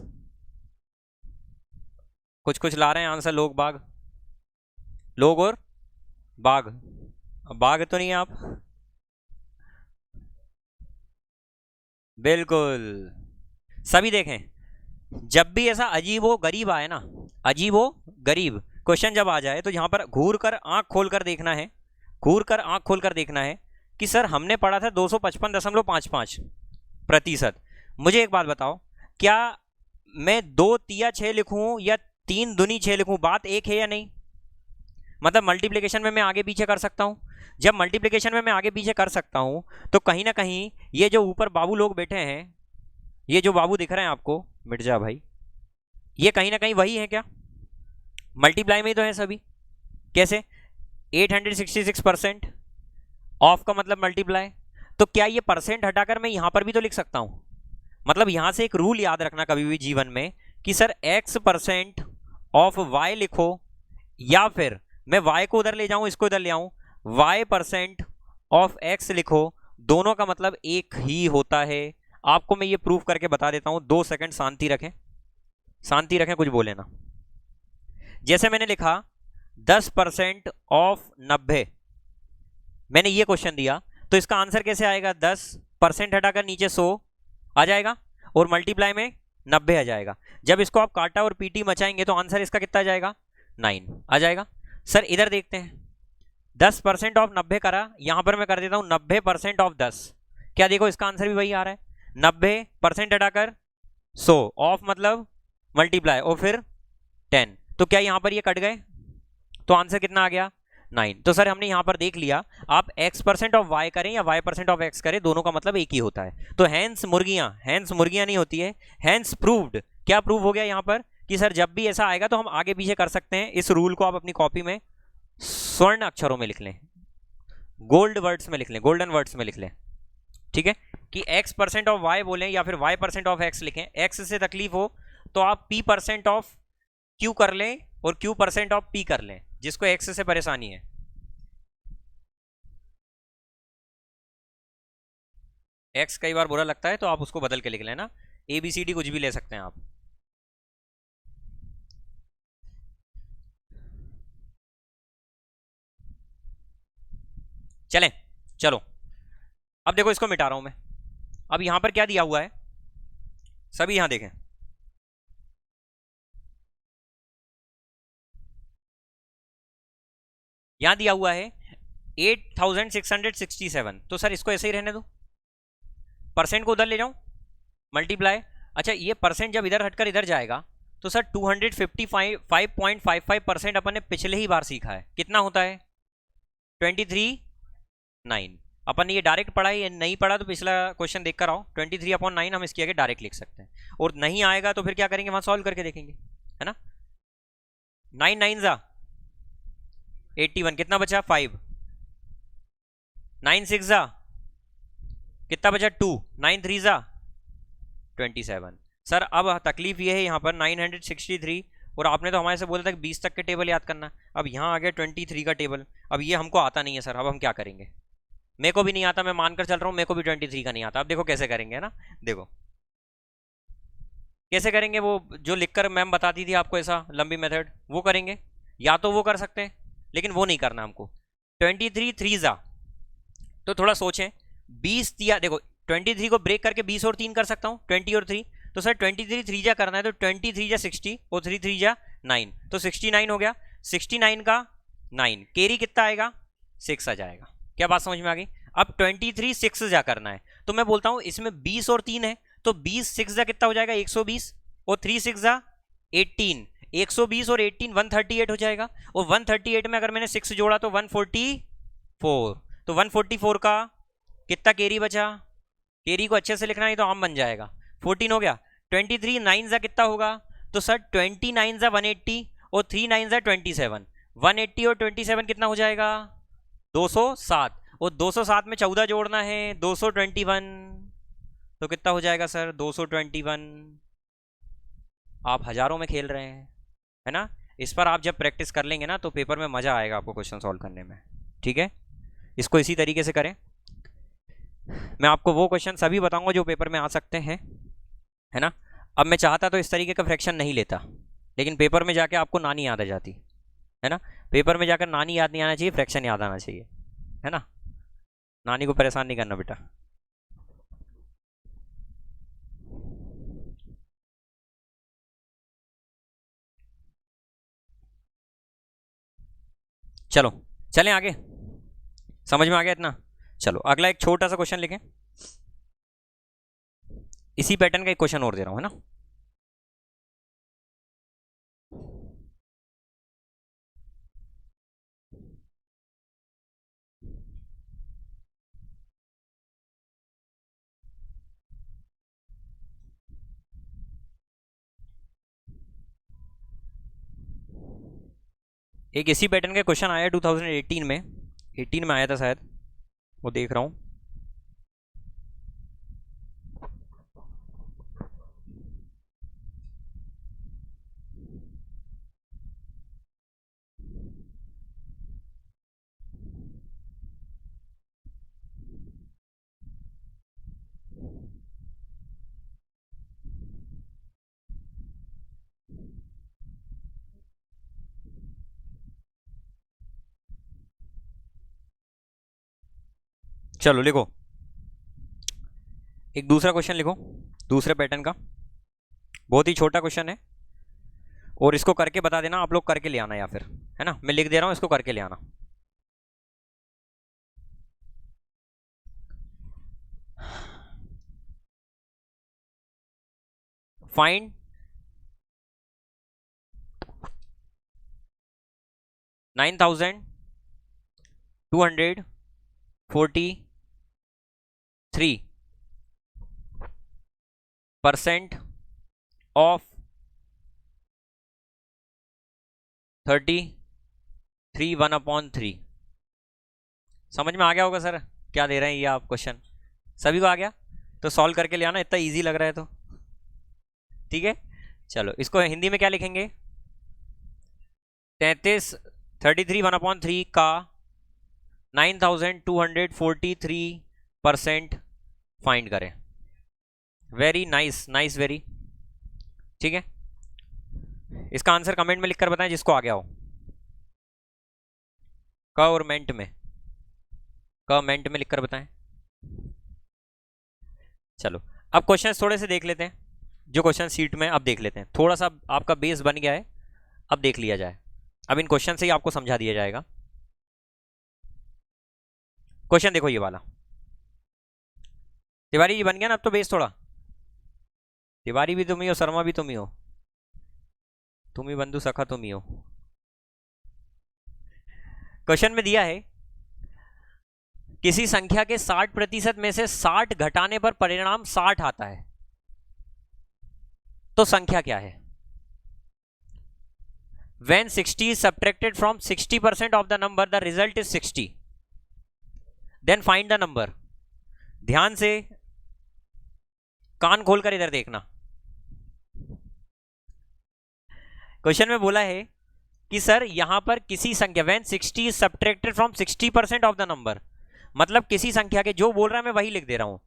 कुछ कुछ ला रहे हैं आंसर लोग बाग, लोग और बाग। बाग तो नहीं है आप? बिल्कुल, सभी देखें, जब भी ऐसा अजीब हो गरीब आए ना, अजीब हो गरीब क्वेश्चन जब आ जाए, तो यहां पर घूर कर आंख खोलकर देखना है, घूर कर आंख खोलकर देखना है कि सर हमने पढ़ा था 255.55%। मुझे एक बात बताओ, क्या मैं 2 तिया 6 लिखूं या 3 दूनी 6 लिखूं, बात एक है या नहीं? मतलब मल्टीप्लिकेशन में मैं आगे पीछे कर सकता हूं। जब मल्टीप्लिकेशन में मैं आगे पीछे कर सकता हूं, तो कहीं ना कहीं ये जो ऊपर बाबू लोग बैठे हैं, ये जो बाबू दिख रहे हैं आपको, मिर्जा भाई, ये कहीं ना कहीं वही है क्या? मल्टीप्लाई में ही तो है सभी। कैसे? 866% ऑफ का मतलब मल्टीप्लाई, तो क्या ये परसेंट हटाकर मैं यहां पर भी तो लिख सकता हूं? मतलब यहां से एक रूल याद रखना कभी भी जीवन में, कि सर x% ऑफ y लिखो, या फिर मैं y को उधर ले जाऊं, इसको इधर ले आऊं, y% ऑफ x लिखो, दोनों का मतलब एक ही होता है। आपको मैं ये प्रूफ करके बता देता हूं, 2 सेकंड शांति रखें, शांति रखें, कुछ बोले ना। जैसे मैंने लिखा 10% ऑफ 90, मैंने ये क्वेश्चन दिया, तो इसका आंसर कैसे आएगा? 10% हटाकर नीचे 100 आ जाएगा और मल्टीप्लाई में 90 आ जाएगा। जब इसको आप काटा और पीटी मचाएंगे तो आंसर इसका कितना आ जाएगा? 9 आ जाएगा। सर इधर देखते हैं, 10% ऑफ 90 करा, यहां पर मैं कर देता हूं 90% ऑफ 10, क्या देखो इसका आंसर भी वही आ रहा है। 90% हटाकर 100, ऑफ मतलब मल्टीप्लाई, और फिर 10, तो क्या यहां पर ये कट गए? तो आंसर कितना आ गया? 9। तो सर हमने यहां पर देख लिया, आप x% ऑफ y करें या y% ऑफ x करें, दोनों का मतलब एक ही होता है। तो हैंस मुर्गियां नहीं होती है, हैंस प्रूव्ड। क्या प्रूव हो गया यहां पर? कि सर जब भी ऐसा आएगा तो हम आगे पीछे कर सकते हैं। इस रूल को आप अपनी कॉपी में स्वर्ण अक्षरों में लिख लें, गोल्ड वर्ड्स में लिख लें, गोल्डन वर्ड्स में लिख लें, ठीक है? कि x% ऑफ y बोलें या फिर y% ऑफ x लिखें। x से तकलीफ हो तो आप p% ऑफ q कर लें और q% ऑफ p कर लें, जिसको x से परेशानी है। x कई बार बुरा लगता है तो आप उसको बदल के लिख लेना, ABCD कुछ भी ले सकते हैं आप। चलें, चलो अब देखो, इसको मिटा रहा हूं मैं। अब यहां पर क्या दिया हुआ है, सभी यहां देखें, यहां दिया हुआ है 8667। तो सर इसको ऐसे ही रहने दो, परसेंट को उधर ले जाऊं, मल्टीप्लाई। अच्छा, ये परसेंट जब इधर हटकर इधर जाएगा तो सर 255.55% अपन ने पिछले ही बार सीखा है, कितना होता है 23/9। अपन ने ये डायरेक्ट पढ़ा है, ये नहीं पढ़ा तो पिछला क्वेश्चन देख कर आओ। 23/9 हम इसके आगे डायरेक्ट लिख सकते हैं, और नहीं आएगा तो फिर क्या करेंगे, वहां सॉल्व करके देखेंगे, है ना। 9 9 जा 81, कितना बचा 5, 9 6 जा कितना बचा 2, 9 3 जा 27। सर अब तकलीफ ये है यहाँ पर 963, और आपने तो हमारे से बोला था कि 20 तक के टेबल याद करना। अब यहाँ आ गया 23 का टेबल, अब ये हमको आता नहीं है सर, अब हम क्या करेंगे, मेरे को भी नहीं आता, मैं मानकर चल रहा हूँ मेरे को भी 23 का नहीं आता। अब देखो कैसे करेंगे, है ना, देखो कैसे करेंगे, वो जो लिखकर मैम बताती थी आपको ऐसा लंबी मेथड, वो करेंगे, या तो वो कर सकते हैं, लेकिन वो नहीं करना हमको। 23 3 जा, तो थोड़ा सोचें, 20 दिया, देखो 23 को ब्रेक करके 20 और 3 कर सकता हूँ, 20 और 3, तो सर 23 3 जा करना है तो 23 जा 60 और 3 3 जा 9, तो 69 हो गया। 69 का 9 केरी कितना आएगा, 6 आ जाएगा। क्या बात समझ में आ गई। अब 23 6 जा करना है, तो मैं बोलता हूँ इसमें 20 और 3 है, तो 20 6 जा कितना हो जाएगा 120, और 3 6 जा 18, 120 और 18 138 हो जाएगा, और 138 में अगर मैंने 6 जोड़ा तो 144, तो 144 का कितना केरी बचा, केरी को अच्छे से लिखना नहीं तो आम बन जाएगा, 14 हो गया। 23 9 जा कितना होगा, तो सर 29 जा 180 और 3 9 जा 27, 180 और 27 कितना हो जाएगा 207, और 207 में 14 जोड़ना है 221, तो कितना हो जाएगा सर 221। आप हजारों में खेल रहे हैं, है ना। इस पर आप जब प्रैक्टिस कर लेंगे ना तो पेपर में मजा आएगा आपको क्वेश्चन सॉल्व करने में, ठीक है। इसको इसी तरीके से करें, मैं आपको वो क्वेश्चन सभी बताऊंगा जो पेपर में आ सकते हैं, है ना। अब मैं चाहता तो इस तरीके का फ्रैक्शन नहीं लेता, लेकिन पेपर में जाके आपको नानी याद आ जाती, है ना। पेपर में जाकर नानी याद नहीं आना चाहिए, फ्रैक्शन याद आना चाहिए, है ना। नानी को परेशान नहीं करना बेटा। चलो चलें आगे, समझ में आ गया इतना। चलो अगला एक छोटा सा क्वेश्चन लिखें, इसी पैटर्न का एक क्वेश्चन और दे रहा हूं, है ना। एक इसी पैटर्न का क्वेश्चन आया 2018 में, 18 में आया था शायद, वो देख रहा हूं। चलो लिखो, एक दूसरा क्वेश्चन लिखो दूसरे पैटर्न का, बहुत ही छोटा क्वेश्चन है, और इसको करके बता देना, आप लोग करके ले आना, या फिर, है ना, मैं लिख दे रहा हूं, इसको करके ले आना। Find 9243% of 33 1/3। समझ में आ गया होगा सर क्या दे रहे हैं ये आप क्वेश्चन, सभी को आ गया, तो सॉल्व करके ले आना, इतना इजी लग रहा है तो, ठीक है। चलो इसको हिंदी में क्या लिखेंगे, 33 1/3 का 9243% फाइंड करें। वेरी नाइस, नाइस वेरी, ठीक है। इसका आंसर कमेंट में लिखकर बताएं जिसको आ गया हो, गवर्नमेंट में। कमेंट में लिखकर बताएं। चलो अब क्वेश्चन थोड़े से देख लेते हैं, जो क्वेश्चन सीट में अब देख लेते हैं। थोड़ा सा आपका बेस बन गया है, अब देख लिया जाए। अब इन क्वेश्चन से ही आपको समझा दिया जाएगा। क्वेश्चन देखो ये वाला, तिवारी जी बन गया ना अब तो बेस थोड़ा। तिवारी भी तुम ही हो, शर्मा भी तुम ही हो, तुम ही बंधु सखा तुम ही हो। क्वेश्चन में दिया है किसी संख्या के 60% में से 60 घटाने पर परिणाम 60 आता है, तो संख्या क्या है? When 60 is subtracted from 60% of the number, the result is 60. Then find the number. ध्यान से कान खोलकर इधर देखना। क्वेश्चन में बोला है कि सर यहां पर किसी संख्या when 60 is subtracted from 60% of the number, मतलब किसी संख्या के, जो बोल रहा है मैं वही लिख दे रहा हूं,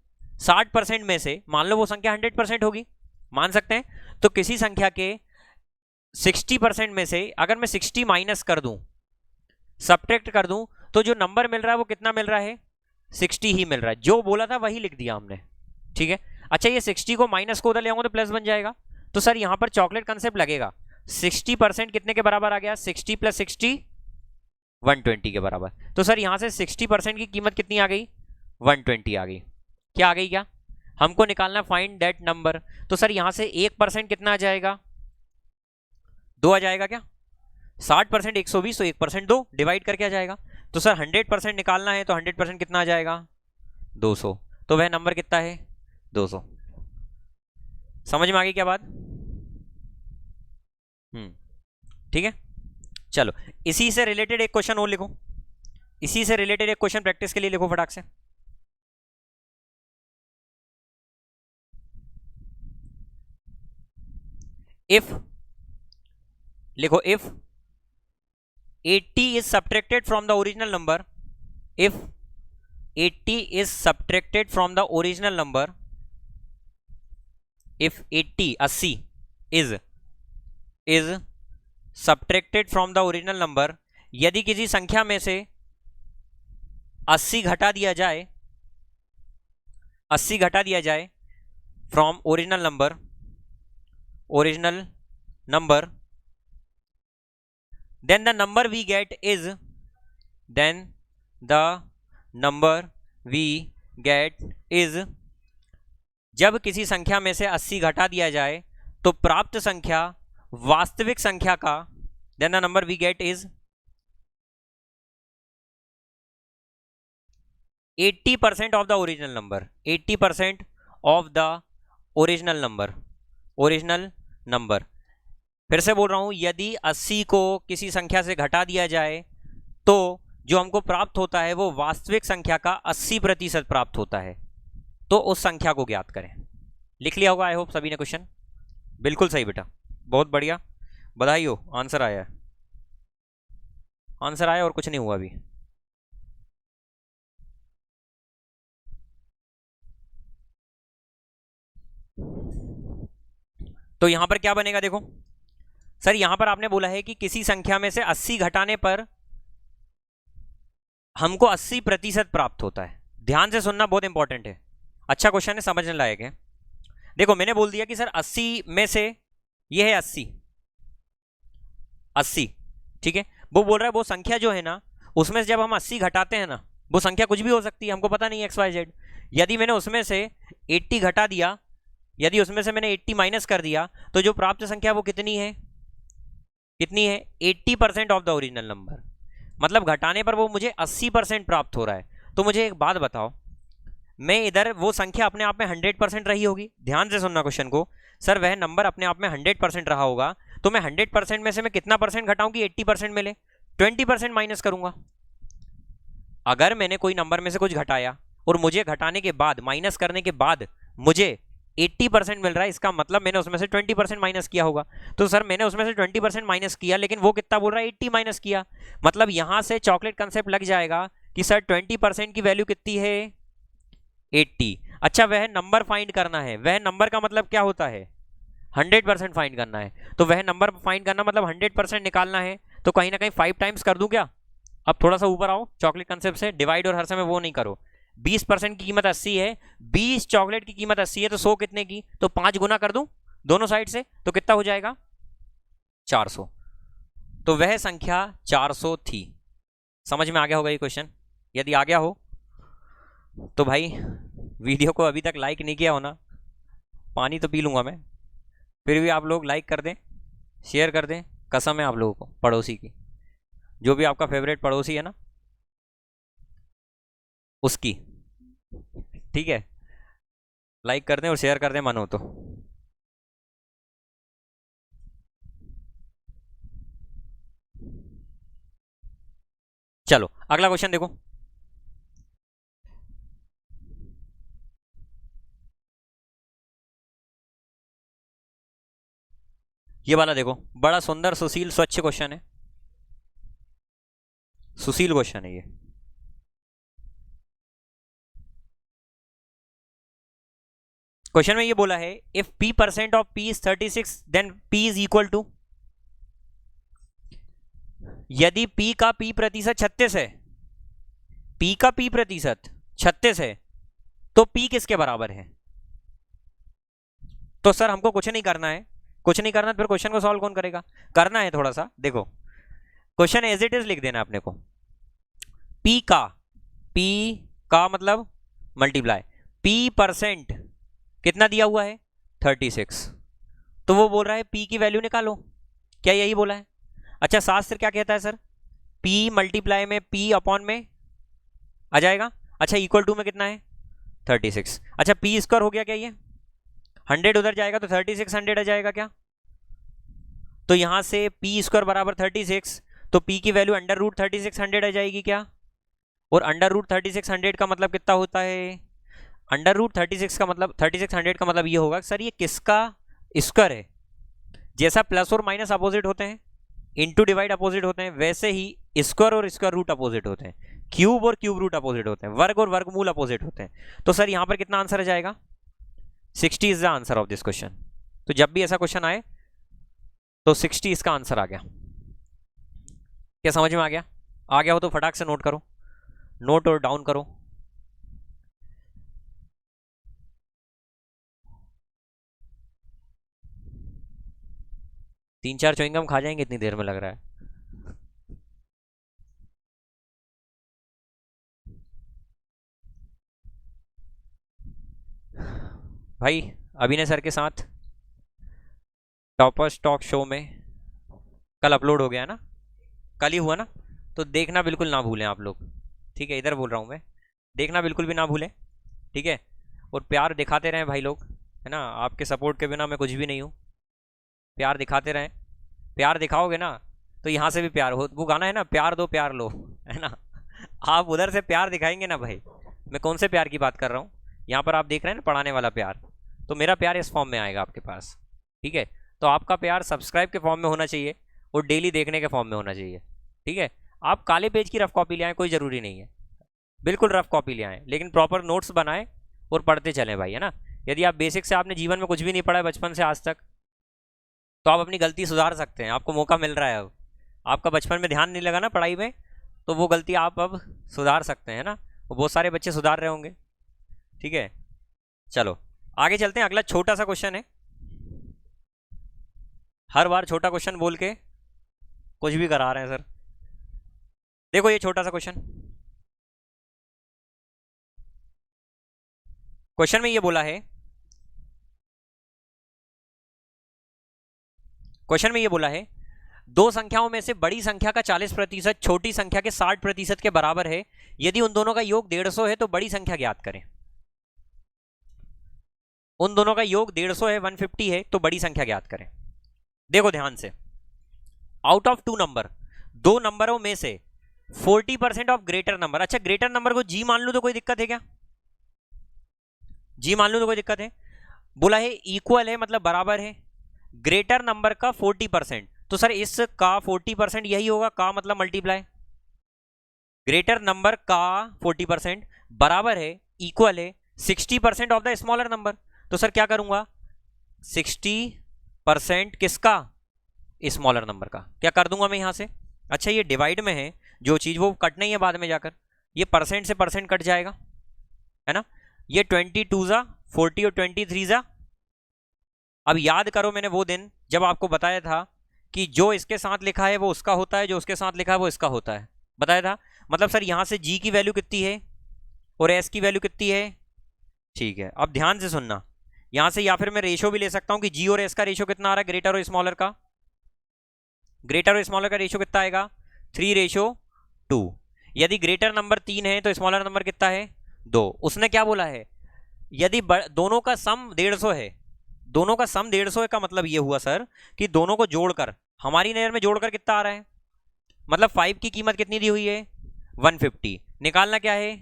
60% में से मान लो वो संख्या 100% होगी, मान सकते हैं। तो किसी संख्या के 60% में से अगर मैं 60 माइनस कर दूं, सब्ट्रैक्ट कर दूं, तो जो नंबर मिल रहा है वो कितना मिल रहा है? 60 ही मिल रहा है। जो बोला था वही लिख दिया हमने, ठीक है। अच्छा ये 60 को माइनस को उधर ले आऊंगा तो प्लस बन जाएगा। तो सर यहां पर चॉकलेट कंसेप्ट लगेगा। 60% कितने के बराबर आ गया? 60 + 60 120 के बराबर। तो सर यहां से 60% की कीमत कितनी आ गई? 120 आ गई। क्या आ गई? क्या हमको निकालना, फाइंड दैट नंबर। तो सर यहां से 1% कितना आ जाएगा? 2 आ जाएगा क्या? 60% 120, तो 1% 2 डिवाइड करके आ जाएगा। तो सर 100% निकालना है तो 100% कितना आ जाएगा? 200। तो वह नंबर कितना है? 200। समझ में आ गई क्या बात? ठीक है। चलो इसी से रिलेटेड एक क्वेश्चन और लिखो, इसी से रिलेटेड एक क्वेश्चन प्रैक्टिस के लिए लिखो फटाक से। इफ लिखो, if 80 is subtracted from the original number, if 80 is subtracted from the original number, if 80 is subtracted from the original number, यदि किसी संख्या में से 80 घटा दिया जाए, 80 घटा दिया जाए from original number, then the number we get is, then the number we get is, जब किसी संख्या में से 80 घटा दिया जाए तो प्राप्त संख्या वास्तविक संख्या का, then the number we get is 80% of the original number, 80% of the original number। फिर से बोल रहा हूं, यदि 80 को किसी संख्या से घटा दिया जाए तो जो हमको प्राप्त होता है वो वास्तविक संख्या का 80% प्राप्त होता है। तो उस संख्या को ज्ञात करें। लिख लिया होगा आई होप सभी ने क्वेश्चन। बिल्कुल सही बेटा, बहुत बढ़िया, बधाई हो, आंसर आया है, आंसर आया और कुछ नहीं हुआ अभी। तो यहां पर क्या बनेगा देखो सर, यहां पर आपने बोला है कि किसी संख्या में से 80 घटाने पर हमको 80% प्राप्त होता है। ध्यान से सुनना, बहुत इंपॉर्टेंट है, अच्छा क्वेश्चन है, समझने लायक है। देखो मैंने बोल दिया कि सर 80 में से ये है 80, ठीक है। वो बोल रहा है वो संख्या जो है ना, उसमें से जब हम 80 घटाते हैं ना, वो संख्या कुछ भी हो सकती है, हमको पता नहीं है XYZ। यदि मैंने उसमें से 80 घटा दिया, यदि उसमें से मैंने 80 माइनस कर दिया, तो जो प्राप्त संख्या वो कितनी है? 80% ऑफ द ओरिजिनल नंबर। मतलब घटाने पर वो मुझे 80% प्राप्त हो रहा है। तो मुझे एक बात बताओ, मैं इधर वो संख्या अपने आप में 100% रही होगी। ध्यान से सुनना क्वेश्चन को, सर वह नंबर अपने आप में 100% रहा होगा, तो मैं 100% में से मैं कितना परसेंट घटाऊं कि 80% मिले? 20% माइनस करूंगा। अगर मैंने कोई नंबर में से कुछ घटाया और मुझे घटाने के बाद, माइनस करने के बाद मुझे 80% मिल रहा है, इसका मतलब मैंने उसमें से 20% माइनस किया होगा। तो सर मैंने उसमें से 20% माइनस किया, लेकिन वो कितना बोल रहा है? 80 माइनस किया। मतलब यहां से चॉकलेट कंसेप्ट लग जाएगा कि सर 20% की वैल्यू कितनी है? 80। अच्छा वह नंबर फाइंड करना है, वह नंबर का मतलब क्या होता है? 100% फाइंड करना है। तो वह नंबर फाइंड करना मतलब 100% निकालना है। तो कहीं ना कहीं 5 टाइम्स कर दूं क्या? अब थोड़ा सा ऊपर आओ चॉकलेट कंसेप्ट से, डिवाइड और हर समय वो नहीं करो। 20% की कीमत 80 है, 20 चॉकलेट की कीमत 80 है, तो 100 कितने की, तो 5 गुना कर दूं दोनों साइड से, तो कितना हो जाएगा 400। तो वह संख्या 400 थी। समझ में आ गया होगा ये क्वेश्चन? यदि आ गया हो तो भाई वीडियो को अभी तक लाइक नहीं किया हो ना, पानी तो पी लूंगा मैं, फिर भी आप लोग लाइक कर दें, शेयर कर दें, कसम है आप लोगों को पड़ोसी की, जो भी आपका फेवरेट पड़ोसी है ना उसकी, ठीक है, लाइक कर दें और शेयर कर दें मन हो तो। चलो अगला क्वेश्चन देखो। ये वाला देखो, बड़ा सुंदर सुशील स्वच्छ क्वेश्चन है, सुशील क्वेश्चन है ये। क्वेश्चन में ये बोला है if p% of p is 36 then p is equal to, यदि p का p प्रतिशत 36 है, p का p प्रतिशत 36 है, तो p किसके बराबर है? तो सर हमको कुछ नहीं करना है, कुछ नहीं करना, फिर क्वेश्चन को सॉल्व कौन करेगा? करना है थोड़ा सा, देखो क्वेश्चन एज इट इज लिख देना अपने को। p का मतलब मल्टीप्लाई p% कितना दिया हुआ है 36, तो वो बोल रहा है p की वैल्यू निकालो, क्या यही बोला है? अच्छा शास्त्र क्या कहता है सर? p मल्टीप्लाई में p अपॉन में आ जाएगा, अच्छा इक्वल टू में कितना है 36, अच्छा p स्क्वायर हो गया क्या ये 100 उधर जाएगा तो 36 100 आ जाएगा क्या? तो यहां से p स्क्वायर बराबर 36, तो p की वैल्यू अंडर रूट 36 100 आ जाएगी क्या? और अंडर रूट 36 100 का मतलब कितना होता है? अंडर रूट 36 का मतलब 36 100 का मतलब ये होगा सर ये किसका स्क्वायर है? जैसा प्लस और माइनस अपोजिट होते हैं, इनटू डिवाइड अपोजिट होते हैं, वैसे ही स्क्वायर और स्क्वायर रूट अपोजिट होते हैं, क्यूब और क्यूब रूट अपोजिट होते हैं, वर्ग और वर्गमूल अपोजिट होते हैं। तो सर यहां पर कितना आंसर आ जाएगा? 60 is the answer of this question. तो जब भी ऐसा क्वेश्चन आए तो 60 इसका आंसर आ गया। क्या समझ में आ गया? आ गया हो तो फटाक से नोट करो, नोट और डाउन करो। तीन चार च्युइंगम खा जाएंगे इतनी देर में लग रहा है। भाई अभिनय सर के साथ टॉपर्स टॉक शो में कल अपलोड हो गया ना, कल ही हुआ ना, तो देखना बिल्कुल ना भूलें आप लोग, ठीक है? इधर बोल रहा हूँ मैं, देखना बिल्कुल भी ना भूलें, ठीक है? और प्यार दिखाते रहें भाई लोग, है ना? आपके सपोर्ट के बिना मैं कुछ भी नहीं हूँ, प्यार दिखाते रहें, प्यार दिखाओगे ना तो यहाँ से भी प्यार हो, वो गाना है ना प्यार दो प्यार लो, है ना? आप उधर से प्यार दिखाएंगे ना भाई, मैं कौन से प्यार की बात कर रहा हूँ, यहाँ पर आप देख रहे हैं ना पढ़ाने वाला प्यार, तो मेरा प्यार इस फॉर्म में आएगा आपके पास, ठीक है? तो आपका प्यार सब्सक्राइब के फॉर्म में होना चाहिए और डेली देखने के फॉर्म में होना चाहिए, ठीक है? आप काले पेज की रफ कॉपी ले आएँ, कोई ज़रूरी नहीं है, बिल्कुल रफ कॉपी ले आएँ, लेकिन प्रॉपर नोट्स बनाएं और पढ़ते चलें भाई, है ना? यदि आप बेसिक से आपने जीवन में कुछ भी नहीं पढ़ा है बचपन से आज तक, तो आप अपनी गलती सुधार सकते हैं, आपको मौका मिल रहा है अब, आपका बचपन में ध्यान नहीं लगा ना पढ़ाई में, तो वो गलती आप अब सुधार सकते हैं ना, वो बहुत सारे बच्चे सुधार रहे होंगे, ठीक है? चलो आगे चलते हैं, अगला छोटा सा क्वेश्चन है, हर बार छोटा क्वेश्चन बोल के कुछ भी करा रहे हैं सर। देखो ये छोटा सा क्वेश्चन, क्वेश्चन में ये बोला है, क्वेश्चन में ये बोला है दो संख्याओं में से बड़ी संख्या का 40% छोटी संख्या के 60% के बराबर है, यदि उन दोनों का योग 150 है तो बड़ी संख्या ज्ञात करें। उन दोनों का योग 150 है, 150 है, तो बड़ी संख्या ज्ञात करें। देखो ध्यान से, आउट ऑफ टू नंबर, दो नंबरों में से 40% ऑफ ग्रेटर नंबर, अच्छा ग्रेटर नंबर को जी मान लूं तो कोई दिक्कत है क्या? जी मान लूं तो कोई दिक्कत है? बोला है इक्वल है मतलब बराबर है, ग्रेटर नंबर का 40%, तो सर इस का 40% यही होगा, का मतलब मल्टीप्लाई, ग्रेटर नंबर का 40% बराबर है, इक्वल है 60% ऑफ द स्मॉलर नंबर, तो सर क्या करूंगा 60% किसका? स्मॉलर नंबर का, क्या कर दूंगा मैं यहां से? अच्छा ये डिवाइड में है जो चीज़ वो कट नहीं है बाद में जाकर, ये परसेंट से परसेंट कट जाएगा, है ना। ये 22 जा 40 और 23 जा। अब याद करो मैंने वो दिन जब आपको बताया था कि जो इसके साथ लिखा है वो उसका होता है, जो उसके साथ लिखा है वो इसका होता है, बताया था। मतलब सर यहाँ से जी की वैल्यू कितनी है और एस की वैल्यू कितनी है, ठीक है। अब ध्यान से सुनना, यहाँ से या फिर मैं रेशो भी ले सकता हूँ कि जी और एस का रेशो कितना आ रहा है, ग्रेटर और स्मॉलर का, ग्रेटर और स्मॉलर का रेशो कितना आएगा 3:2। यदि ग्रेटर नंबर 3 है तो स्मॉलर नंबर कितना है 2। उसने क्या बोला है, यदि दोनों का सम 150 है, दोनों का सम 150 है का मतलब ये हुआ सर कि दोनों को जोड़कर, हमारी नजर में जोड़कर कितना आ रहा है, मतलब 5 की कीमत कितनी दी हुई है 150। निकालना क्या है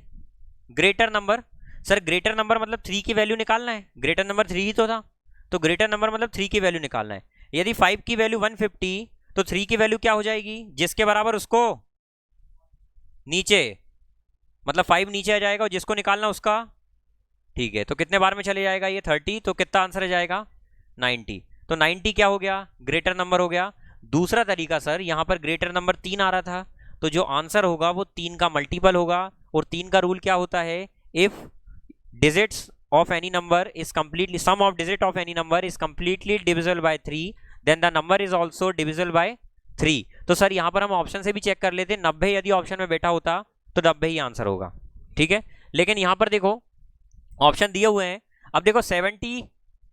greater number, sir greater number मतलब 3 की वैल्यू निकालना है, ग्रेटर नंबर 3 ही तो था, तो ग्रेटर नंबर मतलब 3 की वैल्यू निकालना है। यदि 5 की वैल्यू 150 तो 3 की वैल्यू क्या हो जाएगी, जिसके बराबर उसको नीचे, मतलब 5 नीचे आ जाएगा और जिसको निकालना उसका, ठीक है। तो कितने बार में चले जाएगा ये 30, तो कितना आंसर आ जाएगा 90। तो 90 क्या हो गया ग्रेटर नंबर हो गया। दूसरा तरीका सर, यहाँ पर ग्रेटर नंबर 3 आ रहा था, तो जो आंसर होगा वो 3 का मल्टीपल होगा, और 3 का रूल क्या होता है, if digits of any number is completely, sum of digit of any number is completely divisible by 3, then the number is also divisible by 3। तो सर यहाँ पर हम ऑप्शन से भी चेक कर लेते, 90 यदि ऑप्शन में बैठा होता तो 90 ही आंसर होगा, ठीक है। लेकिन यहाँ पर देखो ऑप्शन दिए हुए हैं, अब देखो 70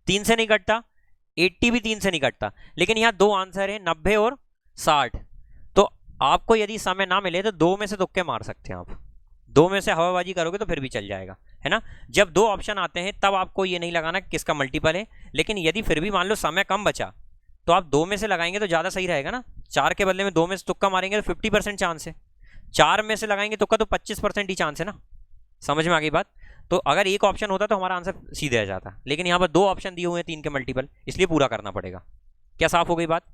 3 से नहीं कटता, 80 भी 3 से नहीं कटता, लेकिन यहाँ दो आंसर है 90 और 60। तो आपको यदि समय ना मिले तो दो में से तुक्के मार सकते हैं आप, दो में से हवाबाजी करोगे तो फिर भी चल जाएगा, है ना। जब दो ऑप्शन आते हैं तब आपको ये नहीं लगाना कि किसका मल्टीपल है, लेकिन यदि फिर भी मान लो समय कम बचा तो आप दो में से लगाएंगे तो ज़्यादा सही रहेगा ना। 4 के बदले में दो में से तुक्का मारेंगे तो 50% चांस है, 4 में से लगाएंगे तुक्का तो 25% ही चांस है ना। समझ में आ गई बात। तो अगर एक ऑप्शन होता तो हमारा आंसर सीधे आ जाता, लेकिन यहाँ पर दो ऑप्शन दिए हुए हैं 3 के मल्टीपल, इसलिए पूरा करना पड़ेगा। क्या साफ हो गई बात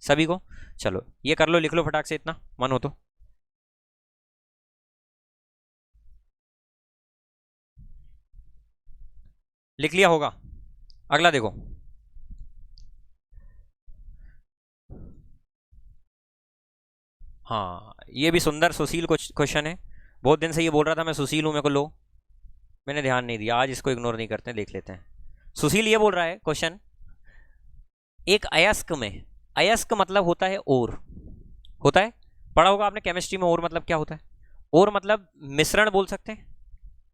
सभी को। चलो ये कर लो, लिख लो फटाक से, इतना मन हो तो। लिख लिया होगा। अगला देखो, हाँ ये भी सुंदर सुशील क्वेश्चन है। बहुत दिन से ये बोल रहा था मैं सुशील हूँ, मेरे को लो, मैंने ध्यान नहीं दिया, आज इसको इग्नोर नहीं करते, देख लेते हैं। सुशील ये बोल रहा है क्वेश्चन, एक अयस्क में, अयस्क मतलब होता है ओर, होता है, पढ़ा होगा आपने केमिस्ट्री में, ओर मतलब क्या होता है, ओर मतलब मिश्रण बोल सकते हैं,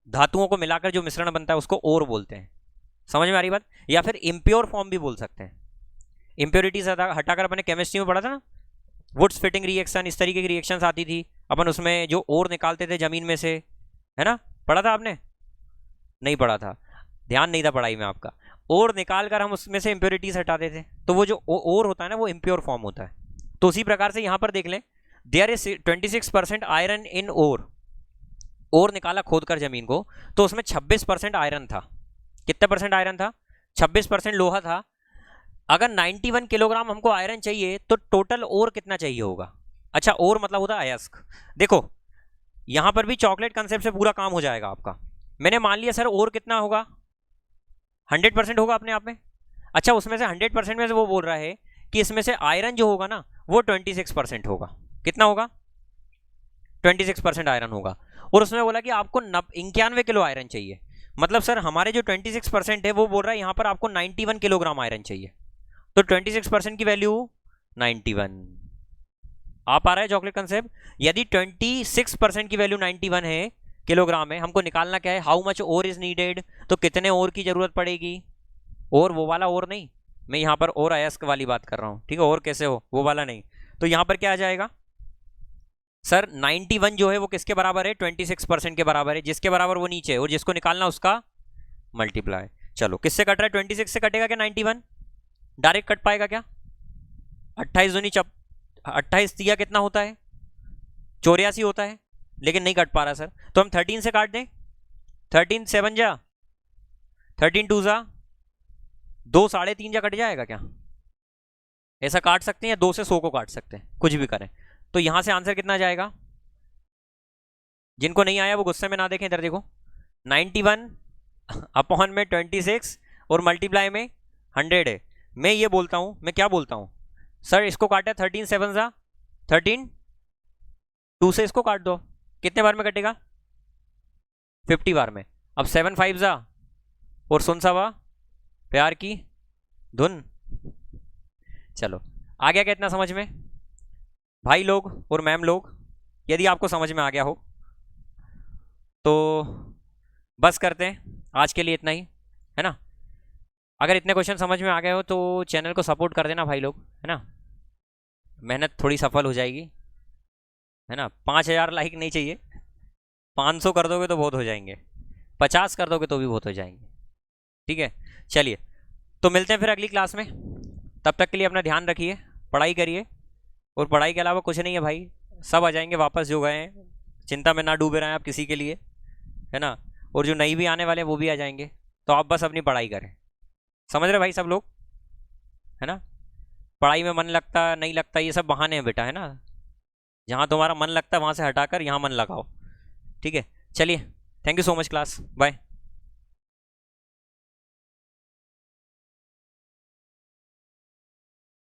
धातुओं को मिलाकर जो मिश्रण बनता है उसको ओर बोलते हैं। समझ में आ रही बात। या फिर इम्प्योर फॉर्म भी बोल सकते हैं, इम्प्योरिटीज हटाकर अपने केमिस्ट्री में पढ़ा था ना, वुड्स फिटिंग रिएक्शन, इस तरीके की रिएक्शंस आती थी, अपन उसमें जो ओर निकालते थे जमीन में से, है ना, पढ़ा था आपने, नहीं पढ़ा था, ध्यान नहीं था पढ़ाई में आपका। ओर निकाल कर हम उसमें से इम्प्योरिटीज हटाते थे, तो वो जो ओर होता है ना वो इम्प्योर फॉर्म होता है। तो उसी प्रकार से यहाँ पर देख लें, देयर इज 26% आयरन इन ओर, ओर निकाला खोद कर जमीन को तो उसमें 26% आयरन था। कितने परसेंट आयरन था, 26% लोहा था। अगर 91 किलोग्राम हमको आयरन चाहिए तो टोटल ओर कितना चाहिए होगा। अच्छा ओर मतलब होता है अयस्क। देखो यहां पर भी चॉकलेट कंसेप्ट से पूरा काम हो जाएगा आपका। मैंने मान लिया सर ओर कितना होगा, 100% होगा अपने आप में। अच्छा उसमें से 100% में से वो बोल रहा है कि इसमें से आयरन जो होगा ना वो 26% होगा। कितना होगा, 26% आयरन होगा। और उसमें बोला कि आपको 91 किलो आयरन चाहिए, मतलब सर हमारे जो 26% है वो बोल रहा है यहाँ पर आपको 91 किलोग्राम आयरन चाहिए। तो 26% की वैल्यू 91 आ पा रहा है चॉकलेट कंसेप्ट। यदि 26% की वैल्यू 91 है किलोग्राम है, हमको निकालना क्या है, how much ore is needed, तो कितने ओर की जरूरत पड़ेगी। और वो वाला ओर नहीं, मैं यहाँ पर और अयस्क वाली बात कर रहा हूँ, ठीक है, और कैसे हो वो वाला नहीं। तो यहाँ पर क्या आ जाएगा सर 91 जो है वो किसके बराबर है, 26% के बराबर है, जिसके बराबर वो नीचे है और जिसको निकालना उसका मल्टीप्लाई। चलो किससे कट रहा है, 26 से कटेगा क्या 91, डायरेक्ट कट पाएगा क्या, 28 दूनी 28 दिया कितना होता है 84 होता है, लेकिन नहीं कट पा रहा सर। तो हम 13 से काट दें, 13 7 जा, 13 2 जा, 2 3.5 जा कट जाएगा क्या, ऐसा काट सकते हैं या 2 से 100 को काट सकते हैं, कुछ भी करें। तो यहां से आंसर कितना जाएगा, जिनको नहीं आया वो गुस्से में ना देखें, इधर देखो 91 अपॉन में 26 और मल्टीप्लाई में 100 है। मैं ये बोलता हूं, मैं क्या बोलता हूं सर, इसको काटा 13 7 जा 13 2 से इसको काट दो, कितने बार में कटेगा? 50 बार में। अब 7 5 जा और सुन सा वा प्यार की धुन। चलो आ गया क्या इतना समझ में भाई लोग और मैम लोग? यदि आपको समझ में आ गया हो तो बस करते हैं, आज के लिए इतना ही, है ना। अगर इतने क्वेश्चन समझ में आ गए हो तो चैनल को सपोर्ट कर देना भाई लोग, है ना। मेहनत थोड़ी सफल हो जाएगी, है ना। 5000 लाइक नहीं चाहिए, 500 कर दोगे तो बहुत हो जाएंगे, 50 कर दोगे तो भी बहुत हो जाएंगे, ठीक है। चलिए तो मिलते हैं फिर अगली क्लास में, तब तक के लिए अपना ध्यान रखिए, पढ़ाई करिए, और पढ़ाई के अलावा कुछ नहीं है भाई, सब आ जाएंगे वापस जो गए हैं, चिंता में ना डूबे रहें आप किसी के लिए, है ना। और जो नई भी आने वाले हैं वो भी आ जाएंगे, तो आप बस अपनी पढ़ाई करें, समझ रहे भाई सब लोग, है ना। पढ़ाई में मन लगता नहीं लगता ये सब बहाने हैं बेटा, है ना। जहाँ तुम्हारा मन लगता है वहाँ से हटाकर यहाँ मन लगाओ, ठीक है। चलिए, thank you so much class, bye.